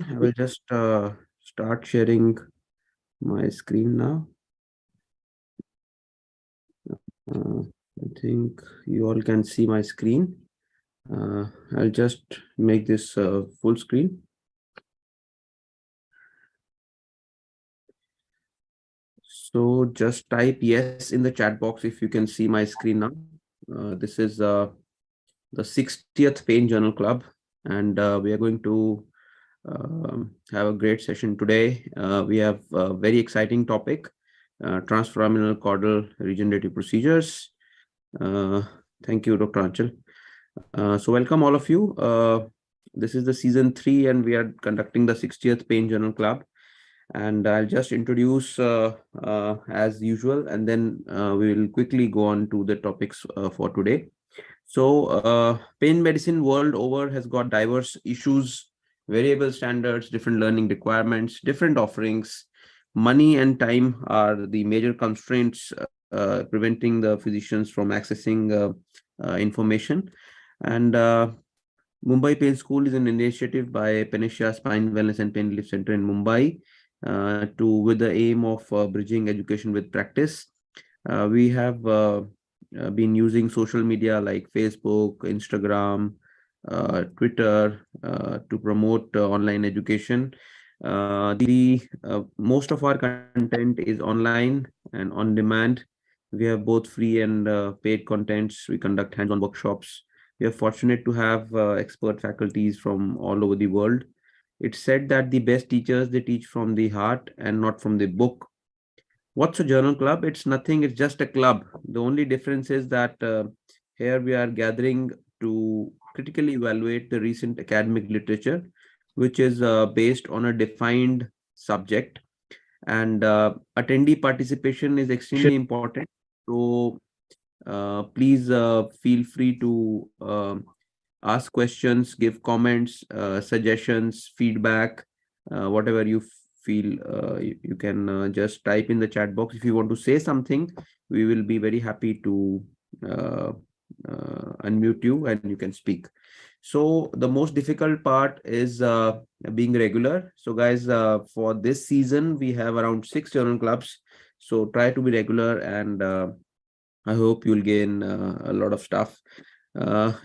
I will just start sharing my screen now. I think you all can see my screen. I'll just make this full screen. So just type yes in the chat box if you can see my screen now. This is the 60th Pain Journal Club, and we are going to have a great session today. We have a very exciting topic, transforaminal caudal regenerative procedures. Uh, Thank you, Dr. Anchal. So welcome all of you. This is the season 3 and we are conducting the 60th Pain Journal Club. And I'll just introduce as usual, and then we will quickly go on to the topics for today. So pain medicine world over has got diverse issues, variable standards, different learning requirements, different offerings. Money and time are the major constraints preventing the physicians from accessing information. And Mumbai Pain School is an initiative by Maitri Shah Spine Wellness and Pain Relief Center in Mumbai with the aim of bridging education with practice. We have been using social media like Facebook, Instagram, Twitter to promote online education. Most of our content is online and on demand. We have both free and paid contents. We conduct hands-on workshops. We are fortunate to have expert faculties from all over the world. It's said that the best teachers, they teach from the heart and not from the book. What's a journal club? It's nothing, it's just a club. The only difference is that here we are gathering to critically evaluate the recent academic literature, which is based on a defined subject. And attendee participation is extremely important. So please feel free to ask questions, give comments, suggestions, feedback, whatever you feel. You can just type in the chat box. If you want to say something, we will be very happy to uh, unmute you and you can speak. So the most difficult part is being regular. So guys, for this season, we have around 6 journal clubs. So try to be regular, and I hope you'll gain a lot of stuff.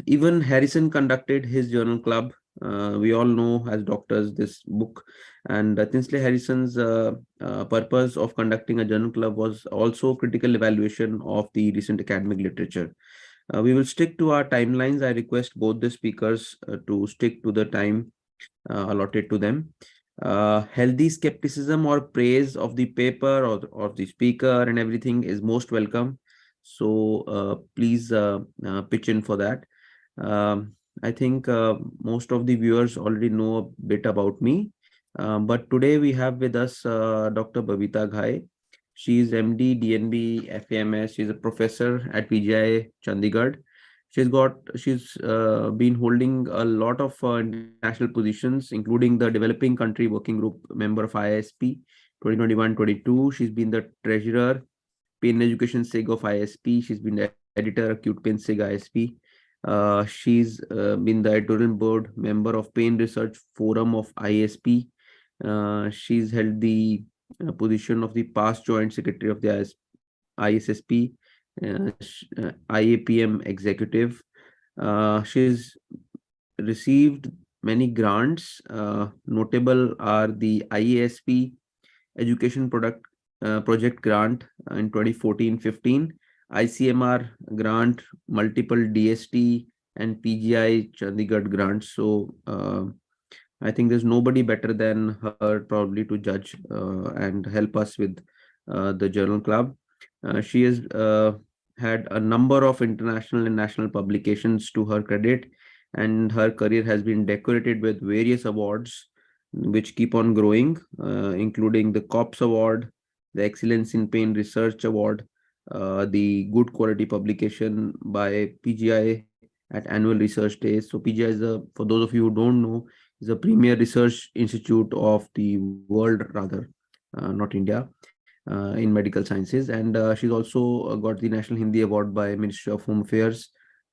Even Harrison conducted his journal club. We all know as doctors this book, and Tinsley Harrison's purpose of conducting a journal club was also critical evaluation of the recent academic literature. We will stick to our timelines. I request both the speakers to stick to the time allotted to them. Healthy skepticism or praise of the paper or the speaker and everything is most welcome. So please pitch in for that. I think most of the viewers already know a bit about me. But today we have with us Dr. Babita Ghai. She is MD, DNB, FAMS. She's a professor at PGI Chandigarh. She's been holding a lot of international positions, including the Developing Country Working Group member of IASP 2021-22. She's been the treasurer, Pain Education SIG of IASP. She's been the editor, Acute Pain SIG IASP. She's been the editorial board member of Pain Research Forum of IASP. She's held the position of the past joint secretary of the ISSP, IAPM executive. She's received many grants. Notable are the IASP Education Project Grant in 2014-15, ICMR grant, multiple DST and PGI Chandigarh grants. So I think there's nobody better than her probably to judge and help us with the journal club. She has had a number of international and national publications to her credit, and her career has been decorated with various awards which keep on growing, including the COPS Award, the Excellence in Pain Research Award, the Good Quality Publication by PGI at Annual Research Days. So PGI is for those of you who don't know, is a premier research institute of the world, rather, not India, in medical sciences. And she's also got the National Hindi Award by Ministry of Home Affairs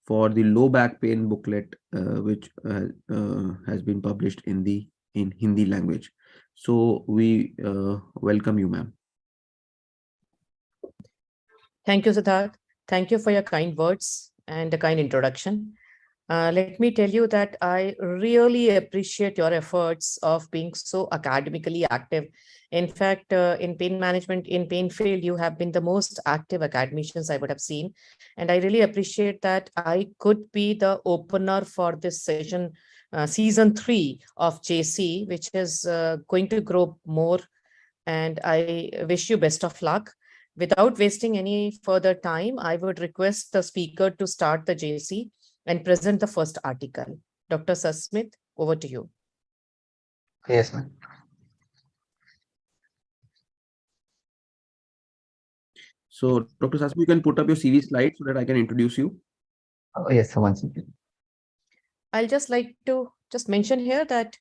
for the low back pain booklet, which has been published in the in Hindi language. So we welcome you, ma'am. Thank you, Sidharth. Thank you for your kind words and a kind introduction. Let me tell you that I really appreciate your efforts of being so academically active. In fact, in pain management, in pain field, you have been the most active academicians I would have seen. And I really appreciate that I could be the opener for this session, season 3 of JC, which is going to grow more. And I wish you best of luck. Without wasting any further time, I would request the speaker to start the JC and present the first article. Dr. Sasmit, over to you. Yes, ma'am. So, Dr. Sasmi, you can put up your CV slide so that I can introduce you. Yes, one second. I'll just like to just mention here that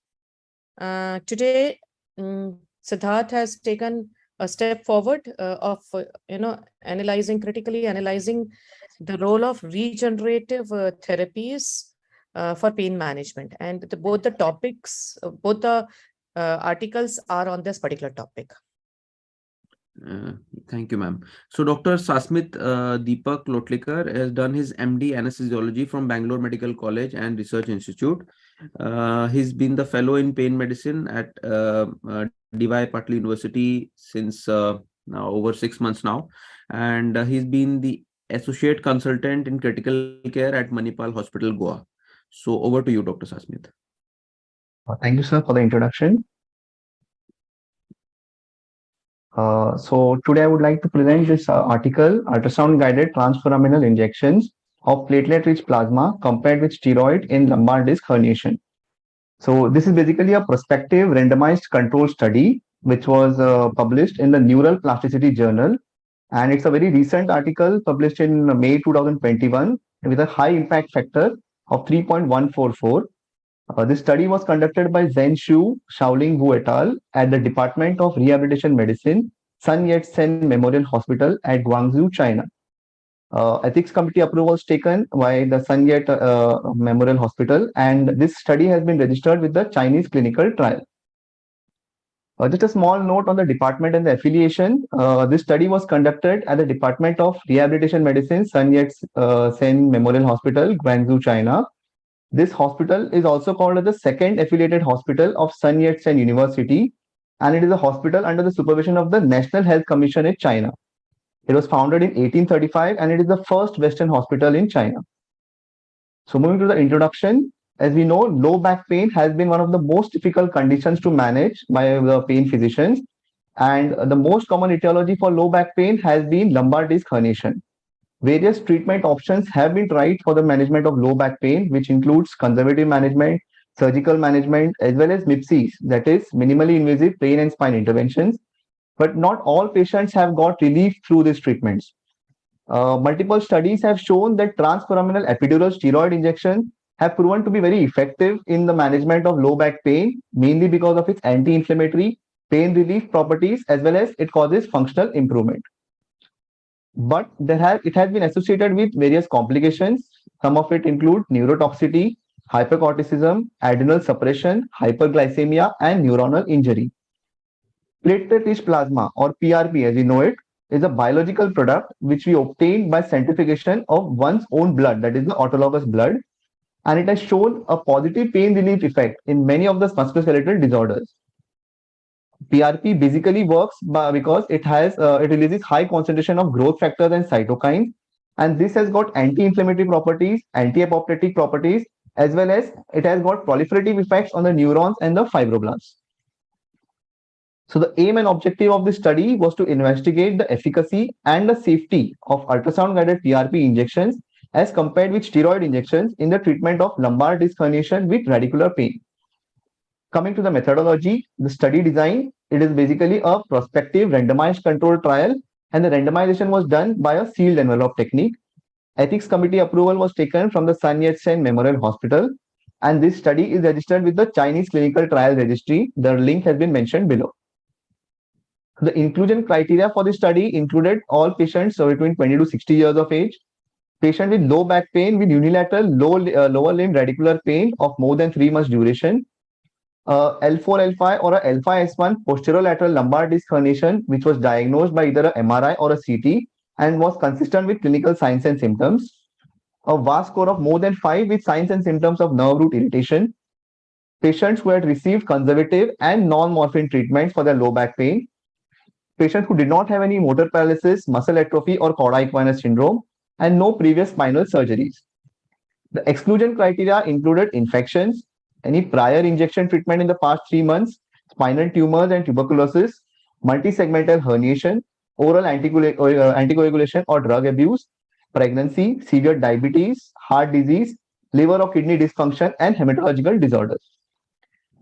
today Sidharth has taken a step forward of critically analyzing the role of regenerative therapies for pain management, and both the topics, both the articles are on this particular topic. Thank you, ma'am. So Dr. Sasmit Deepak Lotliker has done his MD anesthesiology from Bangalore Medical College and Research Institute. He's been the fellow in pain medicine at DY Patil University since now over 6 months now, and he's been the associate consultant in critical care at Manipal Hospital, Goa. So over to you, Dr. Sasmit. Thank you, sir, for the introduction. So today I would like to present this article, ultrasound-guided transforaminal injections of platelet-rich plasma compared with steroid in lumbar disc herniation. So this is basically a prospective randomized control study, which was published in the Neural Plasticity Journal. And it's a very recent article published in May 2021 with a high impact factor of 3.144. This study was conducted by Zhen Xu, Shaoling Wu et al. At the Department of Rehabilitation Medicine, Sun Yat-sen Memorial Hospital at Guangzhou, China. Ethics committee approval was taken by the Sun Yat Memorial Hospital, and this study has been registered with the Chinese clinical trial. Just a small note on the department and the affiliation. This study was conducted at the Department of Rehabilitation Medicine, Sun Yat-sen Memorial Hospital, Guangzhou, China. This hospital is also called as the second affiliated hospital of Sun Yat-sen University, and it is a hospital under the supervision of the National Health Commission in China. It was founded in 1835, and it is the first Western hospital in China. So moving to the introduction, as we know, low back pain has been one of the most difficult conditions to manage by the pain physicians, and the most common etiology for low back pain has been lumbar disc herniation. Various treatment options have been tried for the management of low back pain, which includes conservative management, surgical management, as well as MIPSIs, that is minimally invasive pain and spine interventions. But not all patients have got relief through these treatments. Multiple studies have shown that transforaminal epidural steroid injections have proven to be very effective in the management of low back pain, mainly because of its anti-inflammatory, pain relief properties, as well as it causes functional improvement. But it has been associated with various complications. Some of it include neurotoxicity, hypercorticism, adrenal suppression, hyperglycemia, and neuronal injury. Platelet-rich plasma, or PRP as we know it, is a biological product which we obtain by centrifugation of one's own blood, that is the autologous blood, and it has shown a positive pain relief effect in many of the musculoskeletal disorders. PRP basically works because it releases high concentration of growth factors and cytokines, and this has got anti-inflammatory properties, anti-apoptotic properties, as well as it has got proliferative effects on the neurons and the fibroblasts. So the aim and objective of this study was to investigate the efficacy and the safety of ultrasound-guided PRP injections as compared with steroid injections in the treatment of lumbar disc herniation with radicular pain. Coming to the methodology, the study design, it is basically a prospective randomized controlled trial, and the randomization was done by a sealed envelope technique. Ethics committee approval was taken from the Sun Yat-sen Memorial Hospital, and this study is registered with the Chinese Clinical Trial Registry. The link has been mentioned below. The inclusion criteria for this study included all patients between 20 to 60 years of age, patients with low back pain with unilateral lower limb radicular pain of more than 3 months duration, L4, L5 or a L5S1 posterolateral lumbar disc herniation, which was diagnosed by either a MRI or a CT and was consistent with clinical signs and symptoms. A VAS score of more than 5 with signs and symptoms of nerve root irritation. Patients who had received conservative and non-morphine treatments for their low back pain. Patients who did not have any motor paralysis, muscle atrophy, or caudal equinus syndrome, and no previous spinal surgeries. The exclusion criteria included infections, any prior injection treatment in the past 3 months, spinal tumors and tuberculosis, multisegmental herniation, oral anticoagulation or drug abuse, pregnancy, severe diabetes, heart disease, liver or kidney dysfunction, and hematological disorders.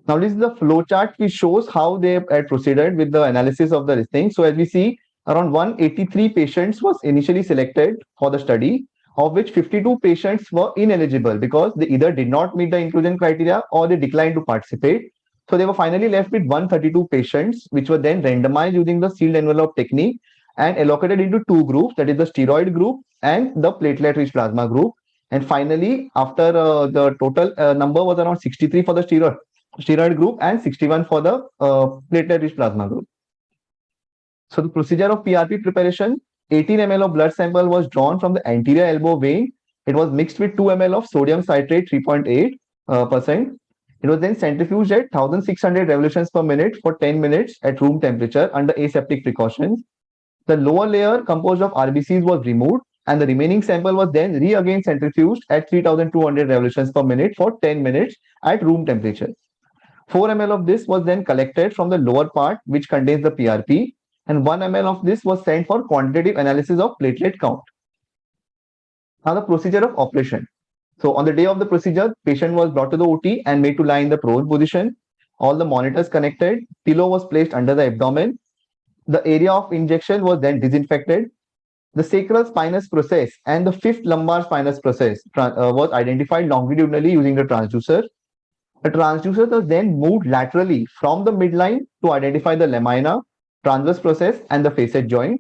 Now, this is the flow chart which shows how they had proceeded with the analysis of the thing. So, as we see, around 183 patients was initially selected for the study, of which 52 patients were ineligible because they either did not meet the inclusion criteria or they declined to participate. So, they were finally left with 132 patients, which were then randomized using the sealed envelope technique and allocated into 2 groups, that is the steroid group and the platelet-rich plasma group. And finally, after the total number was around 63 for the steroid group and 61 for the platelet-rich plasma group. So the procedure of PRP preparation, 18 ml of blood sample was drawn from the anterior elbow vein. It was mixed with 2 ml of sodium citrate 3.8%. It was then centrifuged at 1600 revolutions per minute for 10 minutes at room temperature under aseptic precautions. The lower layer composed of RBCs was removed and the remaining sample was then again centrifuged at 3200 revolutions per minute for 10 minutes at room temperature. 4 ml of this was then collected from the lower part, which contains the PRP, and 1 ml of this was sent for quantitative analysis of platelet count. Now, the procedure of operation. So, on the day of the procedure, patient was brought to the OT and made to lie in the prone position. All the monitors connected, pillow was placed under the abdomen. The area of injection was then disinfected. The sacral spinous process and the fifth lumbar spinous process was identified longitudinally using the transducer. The transducer was then moved laterally from the midline to identify the lamina, transverse process, and the facet joint.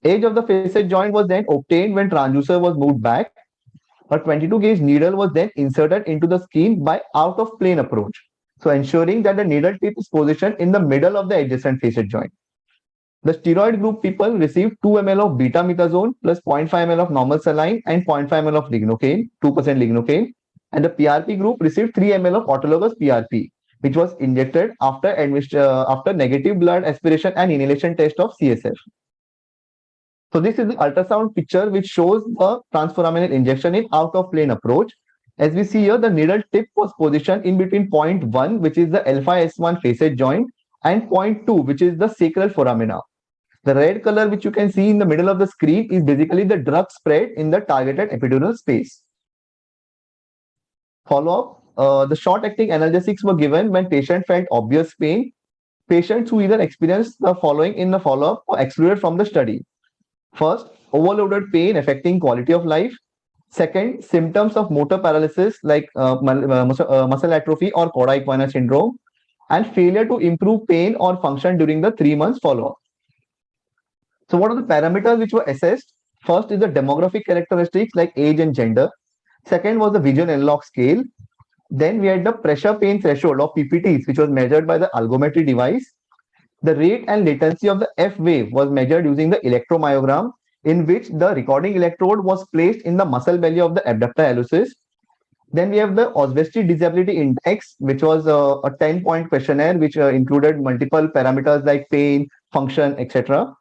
Edge of the facet joint was then obtained when transducer was moved back. A 22 gauge needle was then inserted into the skin by out of plane approach, so ensuring that the needle tip is positioned in the middle of the adjacent facet joint. The steroid group people received 2 ml of betamethasone plus 0.5 ml of normal saline and 0.5 ml of lignocaine, 2% lignocaine. And the PRP group received 3 ml of autologous PRP, which was injected after negative blood aspiration and inhalation test of CSF. So this is the ultrasound picture which shows the transforaminal injection in out-of-plane approach. As we see here, the needle tip was positioned in between point 1, which is the L5S1 facet joint, and point 2, which is the sacral foramina. The red color which you can see in the middle of the screen is basically the drug spread in the targeted epidural space. Follow-up, the short-acting analgesics were given when patient felt obvious pain. Patients who either experienced the following in the follow-up were excluded from the study. First, overloaded pain affecting quality of life. Second, symptoms of motor paralysis like muscle atrophy or caudal equinus syndrome, and failure to improve pain or function during the 3 months follow-up. So what are the parameters which were assessed? First is the demographic characteristics like age and gender. Second was the visual analog scale. Then we had the pressure pain threshold or PPTs, which was measured by the algometry device. The rate and latency of the F wave was measured using the electromyogram, in which the recording electrode was placed in the muscle belly of the abductor hallucis. Then we have the Oswestry Disability Index, which was a 10-point questionnaire, which included multiple parameters like pain, function, etc.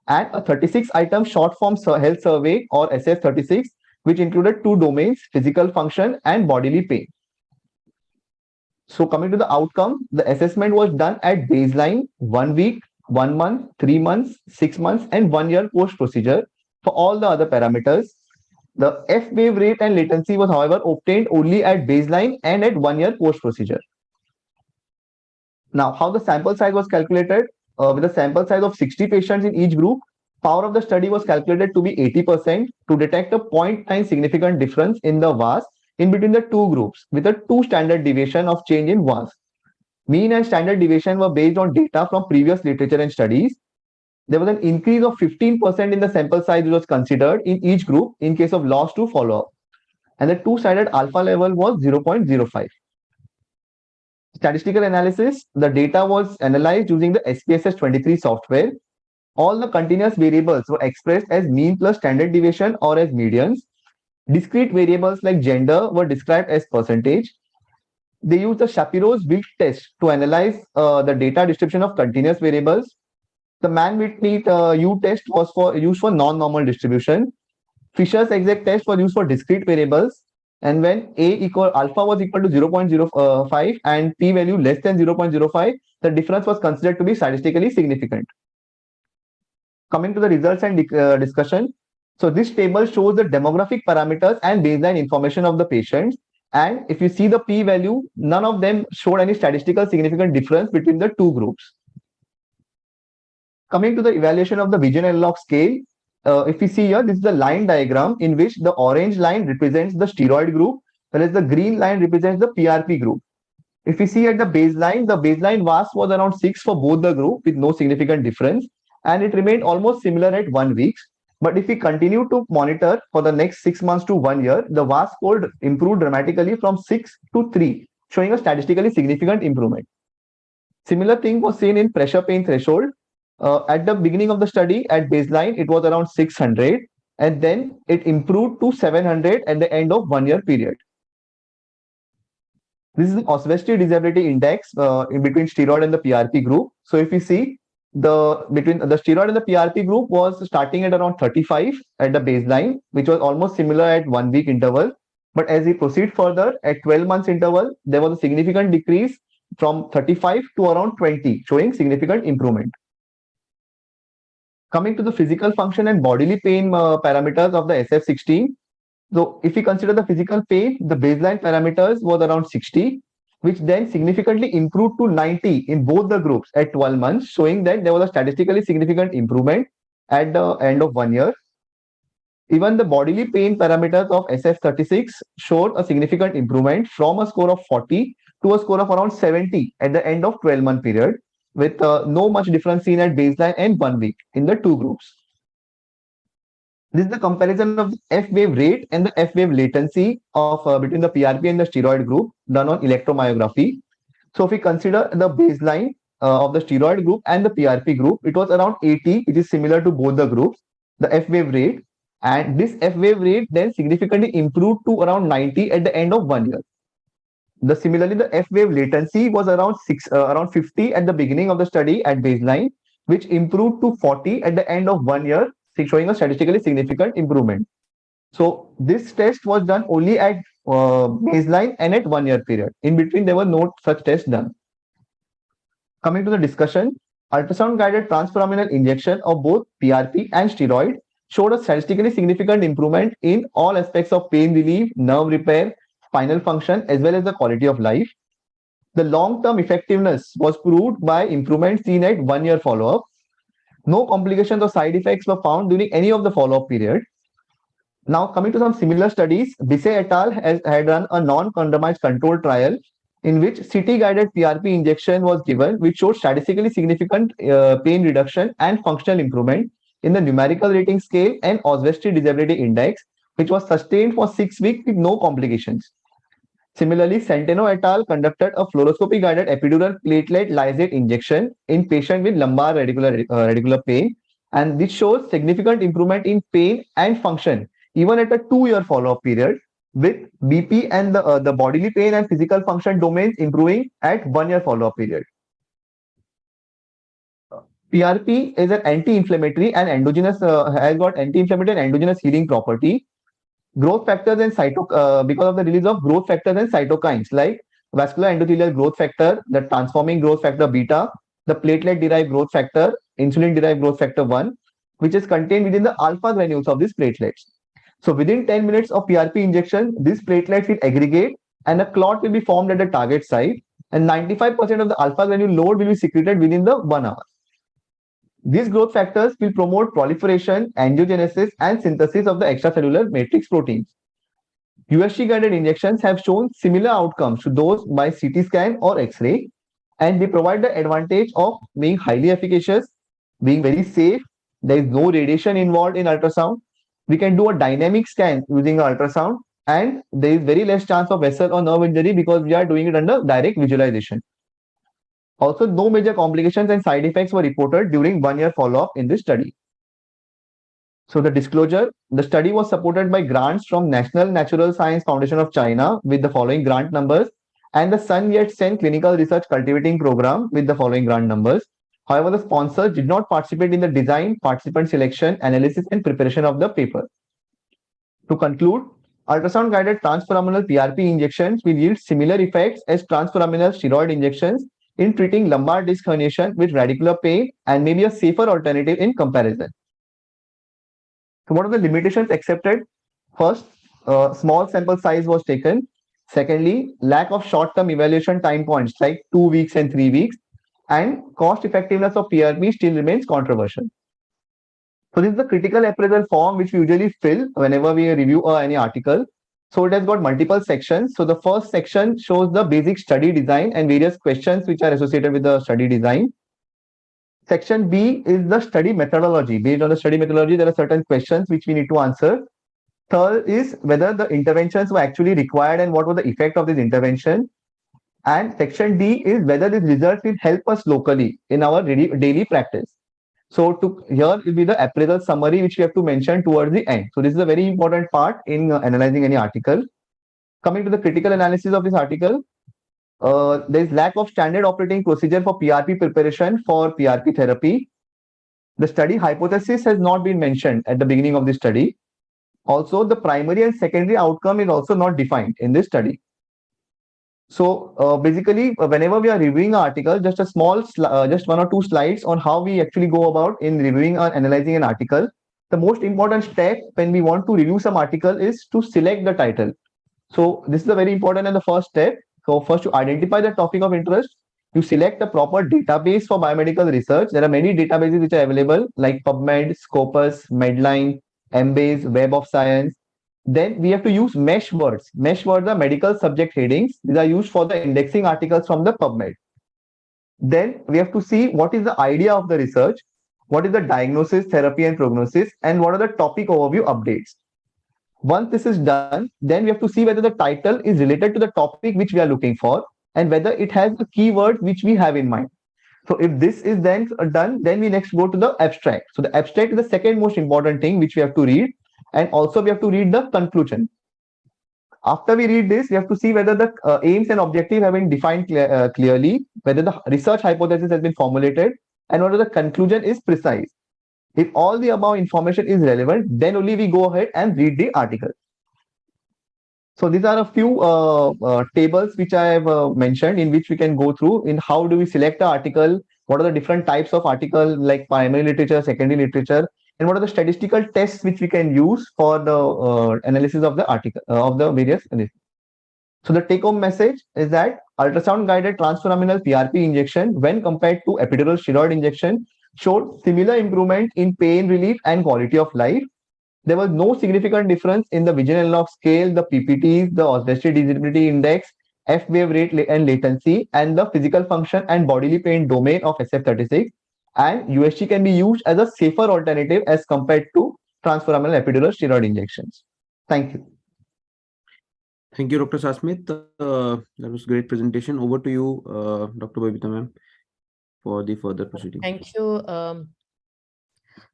And a 36-item short form health survey or SF36, which included 2 domains, physical function and bodily pain. So coming to the outcome, the assessment was done at baseline, 1 week, 1 month, 3 months, 6 months, and 1 year post-procedure for all the other parameters. The F wave rate and latency was, however, obtained only at baseline and at 1 year post-procedure. Now, how the sample size was calculated? With a sample size of 60 patients in each group, power of the study was calculated to be 80% to detect a 0.9 significant difference in the VAS in between the 2 groups with a 2 standard deviation of change in VAS. Mean and standard deviation were based on data from previous literature and studies. There was an increase of 15% in the sample size which was considered in each group in case of loss to follow-up. And the 2-sided alpha level was 0.05. Statistical analysis, the data was analyzed using the SPSS23 software. All the continuous variables were expressed as mean plus standard deviation or as medians. Discrete variables like gender were described as percentage. They used the Shapiro's Wilk test to analyze the data distribution of continuous variables. The Mann-Whitney U test was used for non-normal distribution. Fisher's exact test was used for discrete variables. And when alpha was equal to 0.05 and p-value less than 0.05, the difference was considered to be statistically significant. Coming to the results and discussion. So this table shows the demographic parameters and baseline information of the patients. And if you see the p-value, none of them showed any statistical significant difference between the two groups. Coming to the evaluation of the vision analog scale, if we see here, this is the line diagram in which the orange line represents the steroid group, whereas the green line represents the PRP group. If we see at the baseline VAS was around 6 for both the group with no significant difference, and it remained almost similar at 1 week. But if we continue to monitor for the next 6 months to 1 year, the VAS score improved dramatically from 6 to 3, showing a statistically significant improvement. Similar thing was seen in pressure pain threshold. At the beginning of the study, at baseline, it was around 600, and then it improved to 700 at the end of 1 year period. This is the Oswestry Disability Index in between steroid and the PRP group. So if you see, between the steroid and the PRP group was starting at around 35 at the baseline, which was almost similar at 1 week interval. But as we proceed further at 12 months interval, there was a significant decrease from 35 to around 20, showing significant improvement. Coming to the physical function and bodily pain parameters of the SF16. So if we consider the physical pain, the baseline parameters was around 60, which then significantly improved to 90 in both the groups at 12 months, showing that there was a statistically significant improvement at the end of 1 year. Even the bodily pain parameters of SF36 showed a significant improvement from a score of 40 to a score of around 70 at the end of 12-month period, with no much difference seen at baseline and 1 week in the two groups. This is the comparison of the F wave rate and the F wave latency of between the PRP and the steroid group done on electromyography. So if we consider the baseline of the steroid group and the PRP group, it was around 80, which is similar to both the groups, the F wave rate, and this F wave rate then significantly improved to around 90 at the end of 1 year. Similarly, the F wave latency was around 50 at the beginning of the study at baseline, which improved to 40 at the end of 1 year, showing a statistically significant improvement. So this test was done only at baseline and at 1 year period. In between, there were no such tests done. Coming to the discussion, ultrasound-guided transforaminal injection of both PRP and steroid showed a statistically significant improvement in all aspects of pain relief, nerve repair, spinal function, as well as the quality of life. The long-term effectiveness was proved by improvements seen at 1 year follow-up. No complications or side effects were found during any of the follow-up period. Now, coming to some similar studies, Bisset et al. Had run a non-randomized controlled trial in which CT-guided PRP injection was given, which showed statistically significant pain reduction and functional improvement in the numerical rating scale and Oswestry Disability Index, which was sustained for 6 weeks with no complications. Similarly, Centeno et al. Conducted a fluoroscopy-guided epidural platelet lysate injection in patients with lumbar radicular pain, and this shows significant improvement in pain and function even at a 2-year follow-up period, with BP and the bodily pain and physical function domains improving at 1 year follow-up period. PRP is an anti-inflammatory and endogenous has got anti-inflammatory and endogenous healing property. Growth factors and because of the release of growth factors and cytokines like vascular endothelial growth factor, the transforming growth factor beta, the platelet derived growth factor, insulin derived growth factor 1, which is contained within the alpha granules of these platelets. So within 10 minutes of PRP injection, these platelets will aggregate and a clot will be formed at the target site, and 95% of the alpha granule load will be secreted within the 1 hour. These growth factors will promote proliferation, angiogenesis, and synthesis of the extracellular matrix proteins. USG-guided injections have shown similar outcomes to those by CT scan or X-ray, and they provide the advantage of being highly efficacious, being very safe. There is no radiation involved in ultrasound. We can do a dynamic scan using ultrasound, and there is very less chance of vessel or nerve injury because we are doing it under direct visualization. Also, no major complications and side effects were reported during 1-year follow-up in this study. So the disclosure, the study was supported by grants from National Natural Science Foundation of China with the following grant numbers, and the Sun Yat-sen Clinical Research Cultivating Program with the following grant numbers. However, the sponsors did not participate in the design, participant selection, analysis, and preparation of the paper. To conclude, ultrasound-guided transforaminal PRP injections will yield similar effects as transforaminal steroid injections in treating lumbar disc herniation with radicular pain and may be a safer alternative in comparison. So what are the limitations accepted? First, small sample size was taken. Secondly, lack of short-term evaluation time points like 2 weeks and 3 weeks, and cost effectiveness of PRP still remains controversial. So this is the critical appraisal form which we usually fill whenever we review any article. So it has got multiple sections. So the first section shows the basic study design and various questions which are associated with the study design. Section B is the study methodology. Based on the study methodology, there are certain questions which we need to answer. Third is whether the interventions were actually required and what was the effect of this intervention. And section D is whether these results will help us locally in our daily practice. So here will be the appraisal summary which we have to mention towards the end. So this is a very important part in analyzing any article. Coming to the critical analysis of this article, there is lack of standard operating procedure for PRP preparation for PRP therapy. The study hypothesis has not been mentioned at the beginning of the study. Also, the primary and secondary outcome is also not defined in this study. So basically, whenever we are reviewing an article, just a small, just 1 or 2 slides on how we actually go about in reviewing or analyzing an article. The most important step when we want to review some article is to select the title. So this is a very important and the first step. So first, to identify the topic of interest, you select the proper database for biomedical research. There are many databases which are available like PubMed, Scopus, Medline, Embase, Web of Science. Then we have to use mesh words. Mesh words are medical subject headings. These are used for the indexing articles from the PubMed. Then we have to see what is the idea of the research, what is the diagnosis, therapy, and prognosis, and what are the topic overview updates. Once this is done, then we have to see whether the title is related to the topic which we are looking for and whether it has the keywords which we have in mind. So if this is then done, then we next go to the abstract. So the abstract is the second most important thing which we have to read. And also we have to read the conclusion. After we read this, we have to see whether the aims and objectives have been defined clearly, whether the research hypothesis has been formulated, and whether the conclusion is precise. If all the above information is relevant, then only we go ahead and read the article. So these are a few tables which I have mentioned in which we can go through in how do we select the article, what are the different types of article like primary literature, secondary literature, and what are the statistical tests which we can use for the analysis of the article of the various. So the take-home message is that ultrasound-guided transforaminal PRP injection, when compared to epidural steroid injection, showed similar improvement in pain relief and quality of life. There was no significant difference in the vision analog scale, the PPTs, the Oswestry disability index, F-wave rate and latency, and the physical function and bodily pain domain of SF36. And USG can be used as a safer alternative as compared to transforaminal epidural steroid injections. Thank you. Thank you, Dr. Sasmit. That was a great presentation. Over to you, Dr. Babita ma'am, for the further proceedings. Thank you,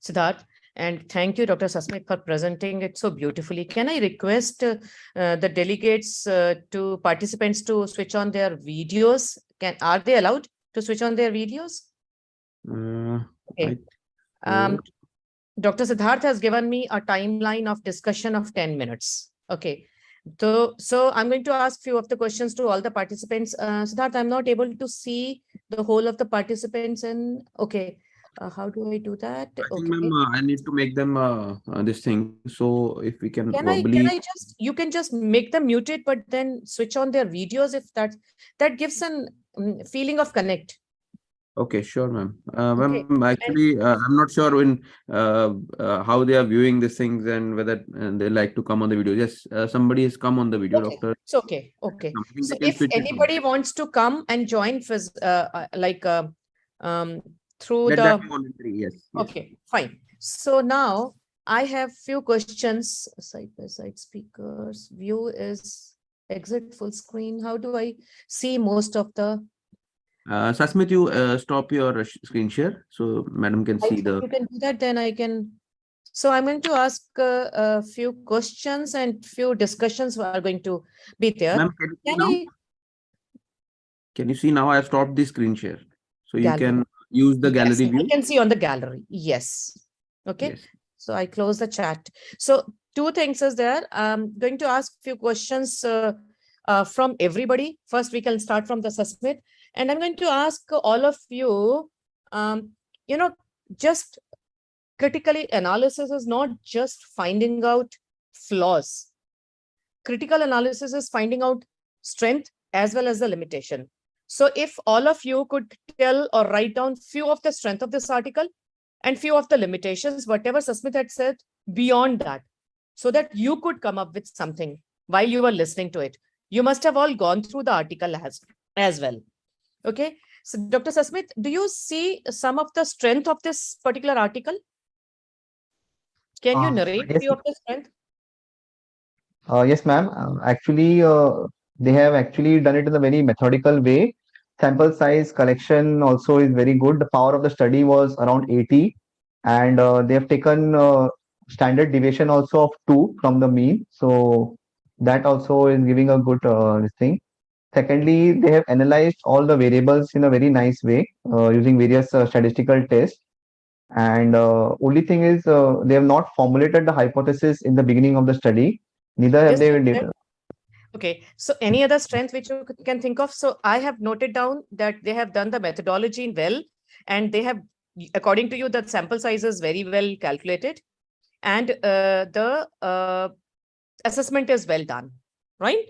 Sidharth. And thank you, Dr. Sasmit, for presenting it so beautifully. Can I request the delegates to participants to switch on their videos? Are they allowed to switch on their videos? Okay. Dr. Sidharth has given me a timeline of discussion of 10 minutes. Okay. So I'm going to ask few of the questions to all the participants. Sidharth, I'm not able to see the whole of the participants and okay. How do I do that? Okay. I need to make them this thing. So if we can you can just make them muted, but then switch on their videos if that gives an feeling of connect. Okay, sure, ma'am. Okay. Actually, I'm not sure when how they are viewing these things and whether they like to come on the video. Yes, somebody has come on the video, okay. Doctor. It's okay. Okay. So if anybody wants to come and join through Let the that be voluntary. Yes. Okay, fine. So now I have few questions. Side by side speakers. View is exit full screen. How do I see most of the? Sasmit, you stop your screen share so madam can I see think the. you can do that. Then I can. So I'm going to ask a few questions and few discussions are going to be there. Ma'am, can you see Can now? I Can you see now? I have stopped the screen share. So you gallery? can use the Yes, gallery I view. can see on the gallery. Yes. Okay. Yes. So I close the chat. So two things is there. I'm going to ask few questions from everybody. First, we can start from the Sasmit. And I'm going to ask all of you, you know, just critically analysis is not just finding out flaws. Critical analysis is finding out strength as well as the limitation. So if all of you could tell or write down few of the strength of this article and few of the limitations, whatever Sasmit had said beyond that, so that you could come up with something while you were listening to it. You must have all gone through the article as well. Okay. So Dr. Sasmit, do you see some of the strength of this particular article? Can you narrate Yes, few of the strength? yes, ma'am. Actually, they have actually done it in a very methodical way. Sample size collection also is very good. The power of the study was around 80, and they have taken standard deviation also of 2 from the mean. So that also is giving a good this thing. Secondly, they have analyzed all the variables in a very nice way using various statistical tests. And only thing is, they have not formulated the hypothesis in the beginning of the study. Neither have Just they a did. minute. Okay, so any other strength which you can think of? So I have noted down that they have done the methodology well, and they have, according to you, the sample size is very well calculated, and the assessment is well done, right?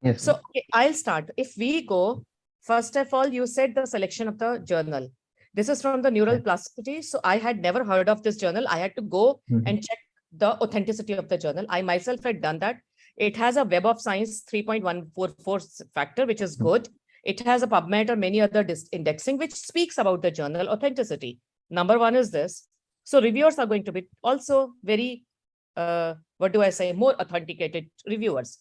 Yes, So ma'am. okay, I'll start. If we go, first of all, you said the selection of the journal. This is from the neural Yes. plasticity. So I had never heard of this journal. I had to go Mhm. and check the authenticity of the journal. I myself had done that. It has a Web of Science 3.144 factor, which is good. It has a PubMed or many other indexing, which speaks about the journal authenticity. Number one is this. So reviewers are going to be also very, what do I say, more authenticated reviewers.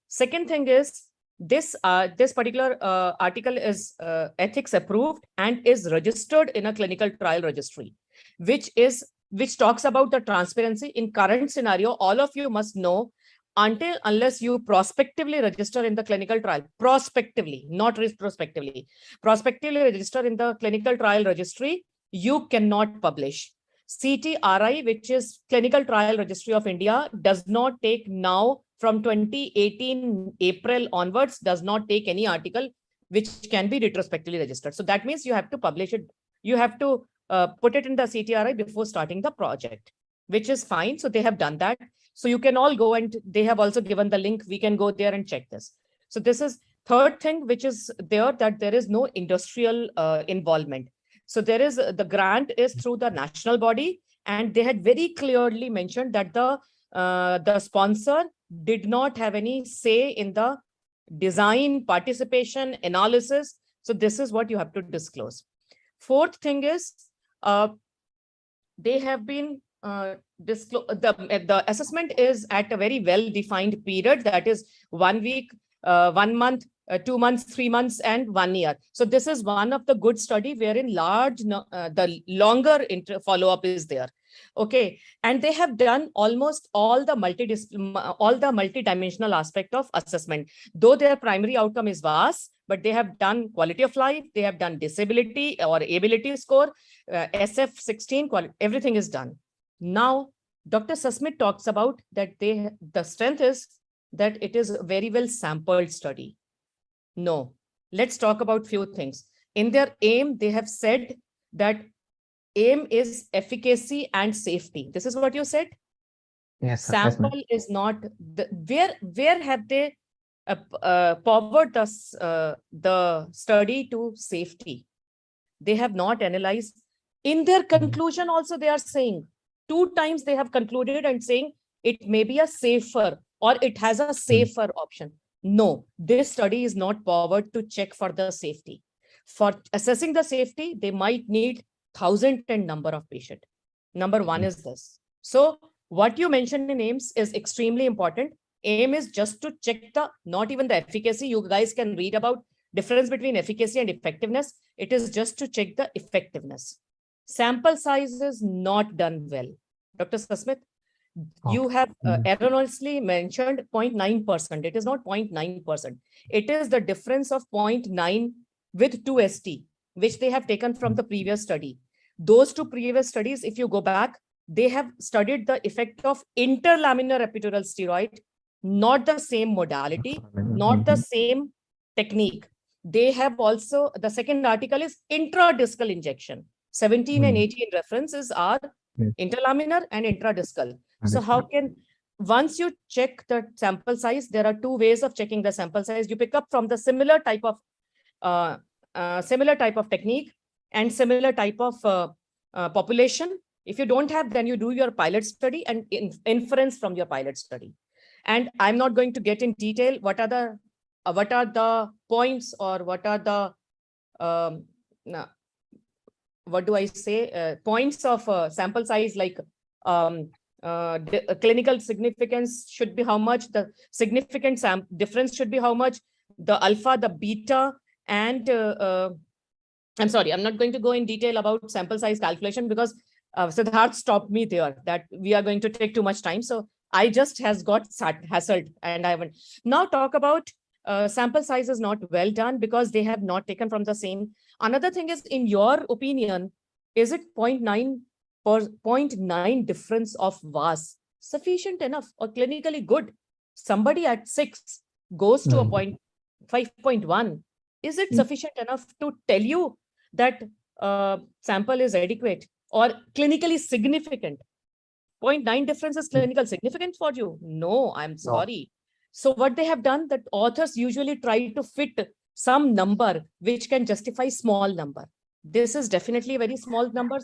Second thing is this particular article is ethics approved and is registered in a clinical trial registry, which talks about the transparency. In current scenario, all of you must know, unless you prospectively register in the clinical trial, prospectively, not retrospectively, prospectively register in the clinical trial registry, you cannot publish. CTRI, which is Clinical Trial Registry of India, does not take now from 2018 April onwards, does not take any article which can be retrospectively registered. So that means you have to publish it. You have to put it in the CTRI before starting the project, which is fine. So they have done that. So you can all go, and they have also given the link. We can go there and check this. So this is third thing, which is there, that there is no industrial involvement. So there is the grant is through the national body, and they had very clearly mentioned that the sponsor did not have any say in the design, participation, analysis. So this is what you have to disclose. Fourth thing is they have been the assessment is at a very well defined period, that is 1 week, 1 month, 2 months, 3 months, and 1 year. So this is one of the good study wherein the longer follow-up is there. Okay, and they have done almost all the multidimensional aspect of assessment. Though their primary outcome is vast, but they have done quality of life, they have done disability or ability score, SF16, everything is done. Now, Dr. Sasmit talks about that the strength is that it is a very well sampled study. No, let's talk about few things. In their aim, they have said that aim is efficacy and safety. This is what you said? Yes, sir. Yes, Sample ma'am. is not, where have they powered the study to safety? They have not analyzed. In their conclusion also, they are saying 2 times they have concluded and saying it may be a safer or it has a safer option. No, this study is not powered to check for the safety. For assessing the safety, they might need 1,000 number of patient. Number one is this. So what you mentioned in AIMS is extremely important. AIM is just to check not even the efficacy. You guys can read about difference between efficacy and effectiveness. It is just to check the effectiveness. Sample size is not done well. Dr. Sasmit, you have erroneously mentioned 0.9%. It is not 0.9%. It is the difference of 0.9 with 2 ST, which they have taken from the previous study. Those 2 previous studies, if you go back, they have studied the effect of interlaminar epidural steroid, not the same modality, not the same technique. They have also, the second article is intradiscal injection. 17 and 18 references are interlaminar and intradiscal. So how can, once you check the sample size, there are 2 ways of checking the sample size. You pick up from the similar type of technique and similar type of population. If you don't have, then you do your pilot study and inference from your pilot study. And I'm not going to get in detail what are the points or what are the what do I say, points of sample size, like clinical significance should be how much, the significant difference should be how much, the alpha, the beta, and I'm sorry, I'm not going to go in detail about sample size calculation because Sidharth stopped me there that we are going to take too much time. So I just has got hassled and I haven't. Now talk about sample size is not well done because they have not taken from the same. Another thing is, in your opinion, is it 0.9 difference of VAS sufficient enough or clinically good? Somebody at 6 goes to a 5.1. Is it sufficient enough to tell you that sample is adequate or clinically significant? 0.9 difference is clinical significant for you? No, I'm sorry. So what they have done, that authors usually try to fit some number which can justify small number. This is definitely a very small number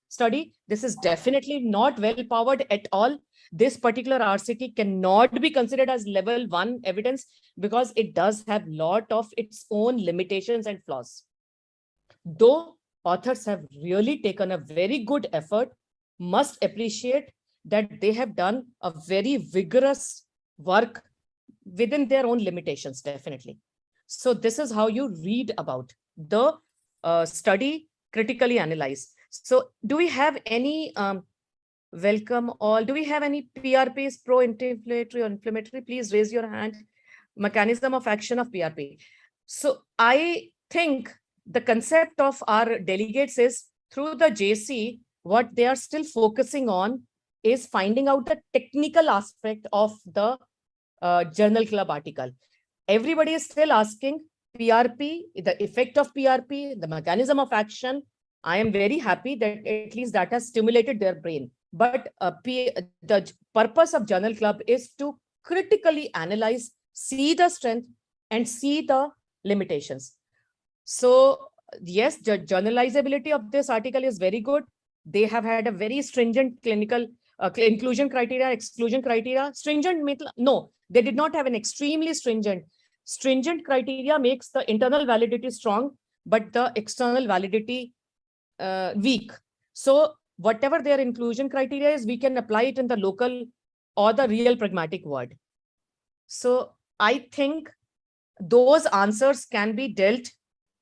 study. This is definitely not well powered at all. This particular RCT cannot be considered as level 1 evidence because it does have a lot of its own limitations and flaws. Though authors have really taken a very good effort, must appreciate that they have done a very vigorous work within their own limitations, definitely. So this is how you read about the study, critically analyze. So do we have any, welcome all, do we have any PRPs, pro-inflammatory or inflammatory? Please raise your hand. Mechanism of action of PRP. So I think the concept of our delegates is through the JC, what they are still focusing on is finding out the technical aspect of the journal club article. Everybody is still asking PRP, the effect of PRP, the mechanism of action. I am very happy that at least that has stimulated their brain. But the purpose of journal club is to critically analyze, see the strength and see the limitations. So yes, the journalizability of this article is very good. They have had a very stringent clinical inclusion criteria, exclusion criteria. Stringent, no, they did not have an extremely stringent. Stringent criteria makes the internal validity strong, but the external validity weak. So whatever their inclusion criteria is, we can apply it in the local or the real pragmatic world. So I think those answers can be dealt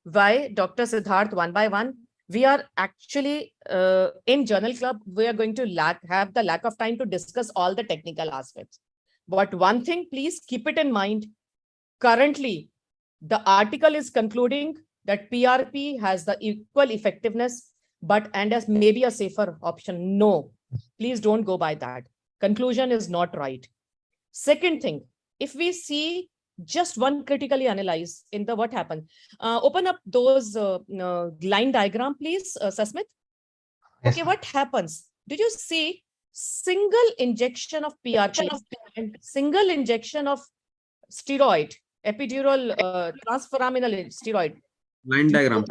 by Dr. Sidharth one by one. We are actually in journal club, we are going to have the lack of time to discuss all the technical aspects. But one thing, please keep it in mind. Currently, the article is concluding that PRP has the equal effectiveness, and as maybe a safer option. No, please don't go by that. Conclusion is not right. Second thing, if we see just one critically analyze in the what happened, open up those line diagram, please, Sasmit. Okay, what happens? Did you see single injection of PRP and single injection of steroid, epidural transforaminal steroid? Line diagram.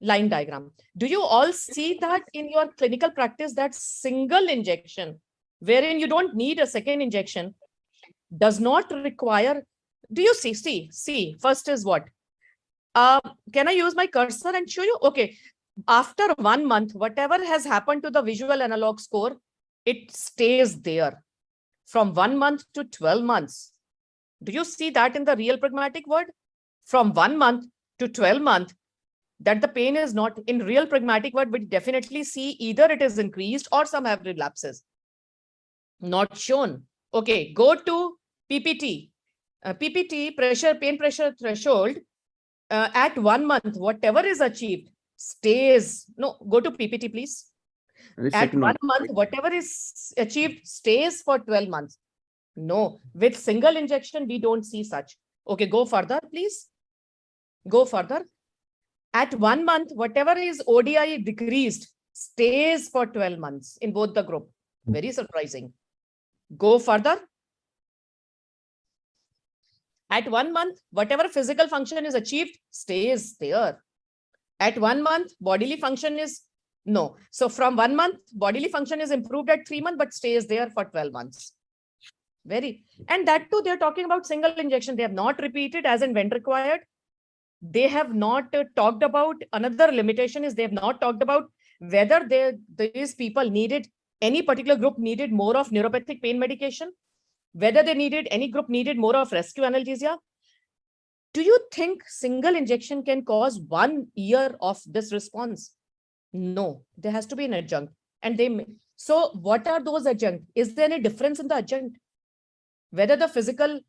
Line diagram. Do you all see that in your clinical practice, that single injection, wherein you don't need a second injection, does not require? Do you see? See, first is what? Can I use my cursor and show you? Okay. After 1 month, whatever has happened to the visual analog score, it stays there from 1 month to 12 months. Do you see that in the real pragmatic world? From 1 month to 12 months, that the pain is not in real pragmatic world, we definitely see either it is increased or some have relapses. Not shown. Okay, go to PPT. PPT, pain pressure threshold, at 1 month, whatever is achieved stays. No, go to PPT, please. At 1 month, whatever is achieved stays for 12 months. No, with single injection, we don't see such. Okay, go further, please. Go further. At 1 month, whatever is ODI decreased stays for 12 months in both the group. Very surprising. Go further. At 1 month, whatever physical function is achieved stays there. At 1 month, bodily function is no. So from 1 month, bodily function is improved at 3 months, but stays there for 12 months. And that too, they're talking about single injection. They have not repeated as in when required. They have not talked about, another limitation is they have not talked about whether these people needed, any particular group needed more of neuropathic pain medication, whether any group needed more of rescue analgesia. Do you think single injection can cause 1 year of this response? No, there has to be an adjunct. So what are those adjunct? Is there any difference in the adjunct? Whether the physical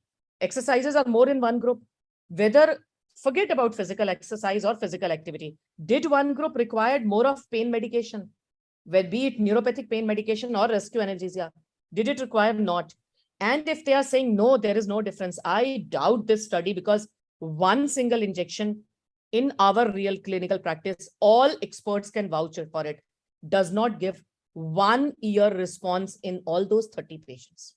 exercises are more in one group, whether forget about physical exercise or physical activity. Did one group required more of pain medication? Be it neuropathic pain medication or rescue analgesia? Did it require not? And if they are saying no, there is no difference, I doubt this study, because one single injection in our real clinical practice, all experts can vouch for it, does not give 1 year response in all those 30 patients.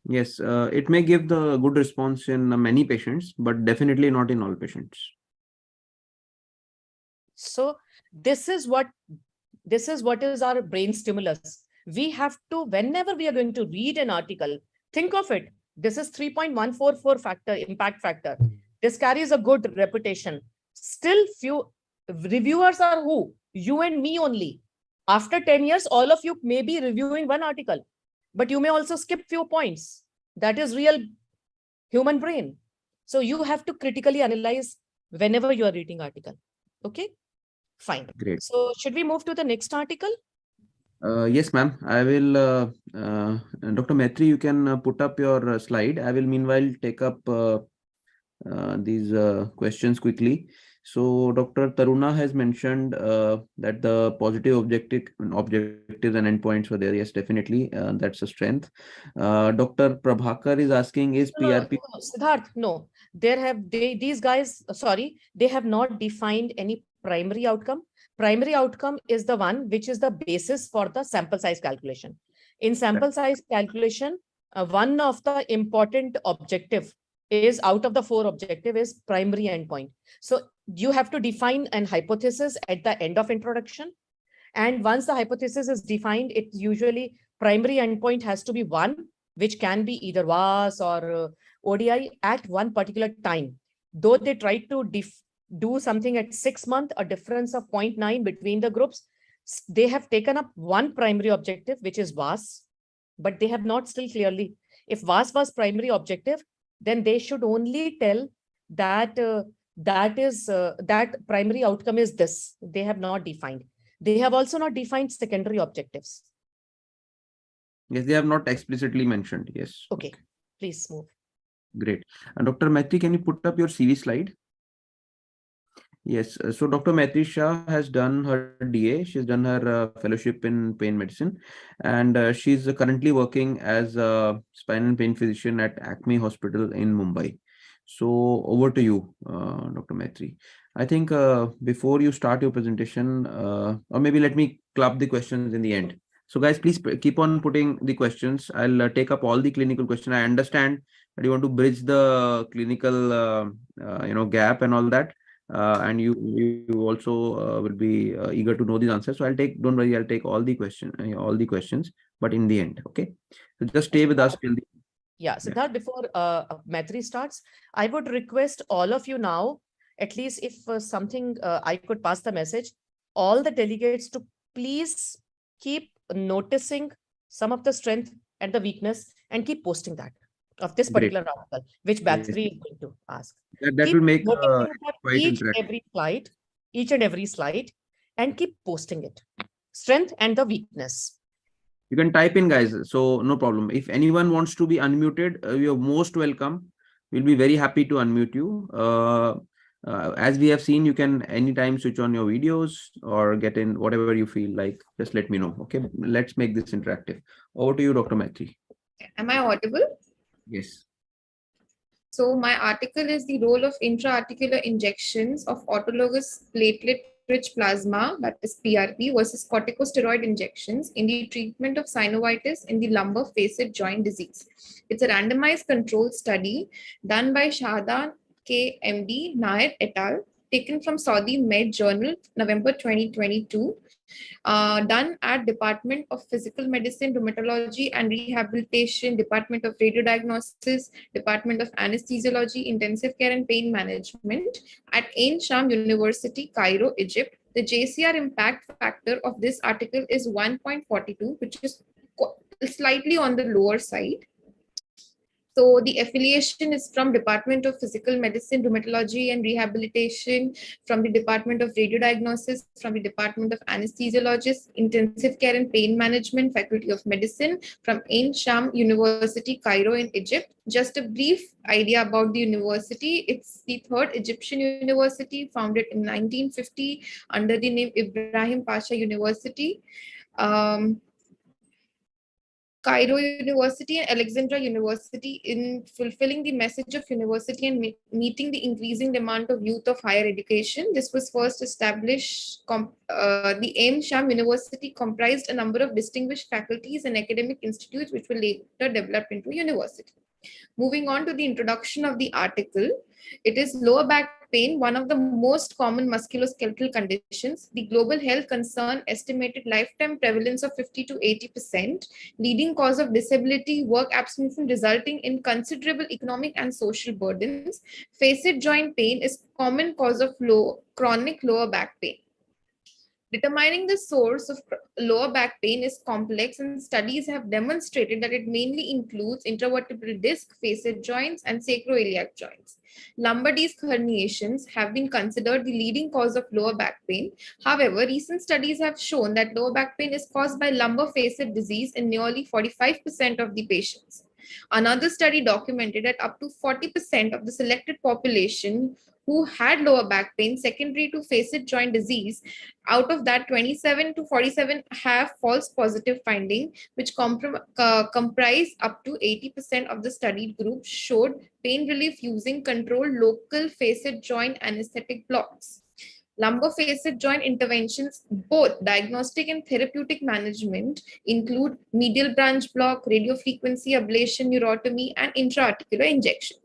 Yes, it may give the good response in many patients, but definitely not in all patients. So this is what is our brain stimulus. We have to, whenever we are going to read an article, think of it. This is 3.144 factor, impact factor. This carries a good reputation. Still few reviewers are who? You and me only. After 10 years, all of you may be reviewing one article, but you may also skip few points. That is real human brain. So you have to critically analyze whenever you are reading article. Okay, fine. Great. So should we move to the next article? Yes, ma'am. I will, Dr. Maitri, you can put up your slide. I will meanwhile take up these questions quickly. So Dr. Taruna has mentioned that the positive objectives and endpoints were there. Yes, definitely. That's a strength. Dr. Prabhakar is asking, is PRP? No, Sidharth, no. These guys, sorry, they have not defined any primary outcome. Primary outcome is the one which is the basis for the sample size calculation. In sample size calculation, one of the important objective is, out of the 4 objective, is primary endpoint. So you have to define an hypothesis at the end of introduction. And once the hypothesis is defined, it usually primary endpoint has to be one, which can be either VAS or ODI at one particular time. Though they try to do something at 6 months, a difference of 0.9 between the groups, they have taken up one primary objective, which is VAS, but they have not still clearly, if VAS was primary objective, then they should only tell that that primary outcome is this. They have not defined. They have also not defined secondary objectives. Yes, they have not explicitly mentioned. Yes. Okay, please move. Great. And Dr. Maitri, can you put up your CV slide? Yes. So Dr. Maitri Shah has done her DA. She's done her fellowship in pain medicine, and she's currently working as a spine and pain physician at ACME Hospital in Mumbai. So over to you, Dr. Maitri. I think before you start your presentation, or maybe let me club the questions in the end. So guys, please keep on putting the questions. I'll take up all the clinical questions. I understand that you want to bridge the clinical gap and all that. And you also will be eager to know these answers. So don't worry, I'll take all the questions, but in the end, okay? So just stay with us till the Yeah, Sidharth, before Maitri starts, I would request all of you now, at least if something I could pass the message, all the delegates to please keep noticing some of the strength and the weakness and keep posting that of this Great. particular article, which Yes. Maitri is going to ask. That Keep will make noticing that quite each interactive. and every slide, and keep posting it. Strength and the weakness. You can type in, guys, so no problem. If anyone wants to be unmuted, you're most welcome. We'll be very happy to unmute you. As we have seen, you can anytime switch on your videos or get in whatever you feel like. Just let me know. Okay, let's make this interactive. Over to you, Dr. Maitri. Am I audible? Yes. So my article is the role of intra-articular injections of autologous platelet-rich plasma, that is PRP, versus corticosteroid injections in the treatment of synovitis in the lumbar facet joint disease. It's a randomized controlled study done by Shahdan K. MD, Nair et al., taken from Saudi Med Journal, November 2022. Done at Department of Physical Medicine, Rheumatology and Rehabilitation, Department of Radiodiagnosis, Department of Anesthesiology, Intensive Care and Pain Management at Ain Sham University, Cairo, Egypt. The JCR impact factor of this article is 1.42, which is slightly on the lower side. So the affiliation is from Department of Physical Medicine, Rheumatology and Rehabilitation, from the Department of Radiodiagnosis, from the Department of Anesthesiologists, Intensive Care and Pain Management, Faculty of Medicine, from Ain Sham University, Cairo in Egypt. Just a brief idea about the university. It's the third Egyptian university, founded in 1950 under the name Ibrahim Pasha University. Cairo University and Alexandria University, in fulfilling the message of university and meeting the increasing demand of youth of higher education. This was first established. The Ain Sham University comprised a number of distinguished faculties and academic institutes, which were later developed into university. Moving on to the introduction of the article, it is lower back pain, one of the most common musculoskeletal conditions. The global health concern estimated lifetime prevalence of 50 to 80%, leading cause of disability, work absenteeism resulting in considerable economic and social burdens. Facet joint pain is common cause of chronic lower back pain. Determining the source of lower back pain is complex, and studies have demonstrated that it mainly includes intervertebral disc, facet joints, and sacroiliac joints. Lumbar disc herniations have been considered the leading cause of lower back pain. However, recent studies have shown that lower back pain is caused by lumbar facet disease in nearly 45% of the patients. Another study documented that up to 40% of the selected population who had lower back pain secondary to facet joint disease, out of that 27 to 47 have false positive finding, which comprise up to 80% of the studied group showed pain relief using controlled local facet joint anesthetic blocks. Lumbar facet joint interventions, both diagnostic and therapeutic management, include medial branch block, radiofrequency ablation, neurotomy, and intra-articular injections.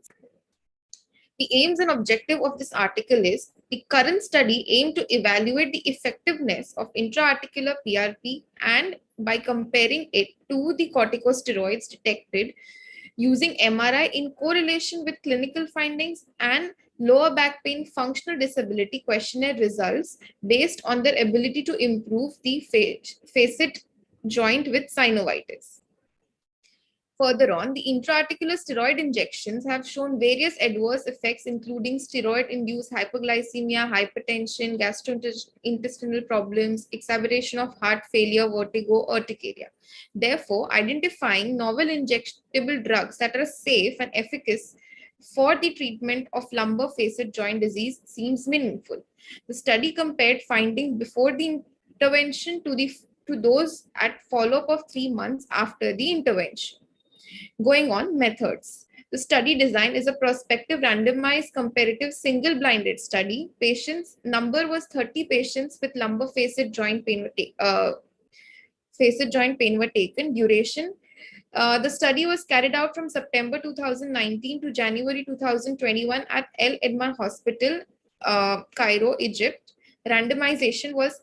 The aims and objective of this article is the current study aimed to evaluate the effectiveness of intra-articular PRP and by comparing it to the corticosteroids detected using MRI in correlation with clinical findings and lower back pain functional disability questionnaire results based on their ability to improve the facet joint with synovitis. Further on, the intra-articular steroid injections have shown various adverse effects, including steroid-induced hyperglycemia, hypertension, gastrointestinal problems, exacerbation of heart failure, vertigo, urticaria. Therefore, identifying novel injectable drugs that are safe and efficacious for the treatment of lumbar facet joint disease seems meaningful. The study compared findings before the intervention to those at follow-up of 3 months after the intervention. Going on, methods. The study design is a prospective randomized comparative single-blinded study. Patients number was 30 patients with lumbar facet joint pain were taken. Duration. The study was carried out from September 2019 to January 2021 at El Edma Hospital, Cairo, Egypt. Randomization was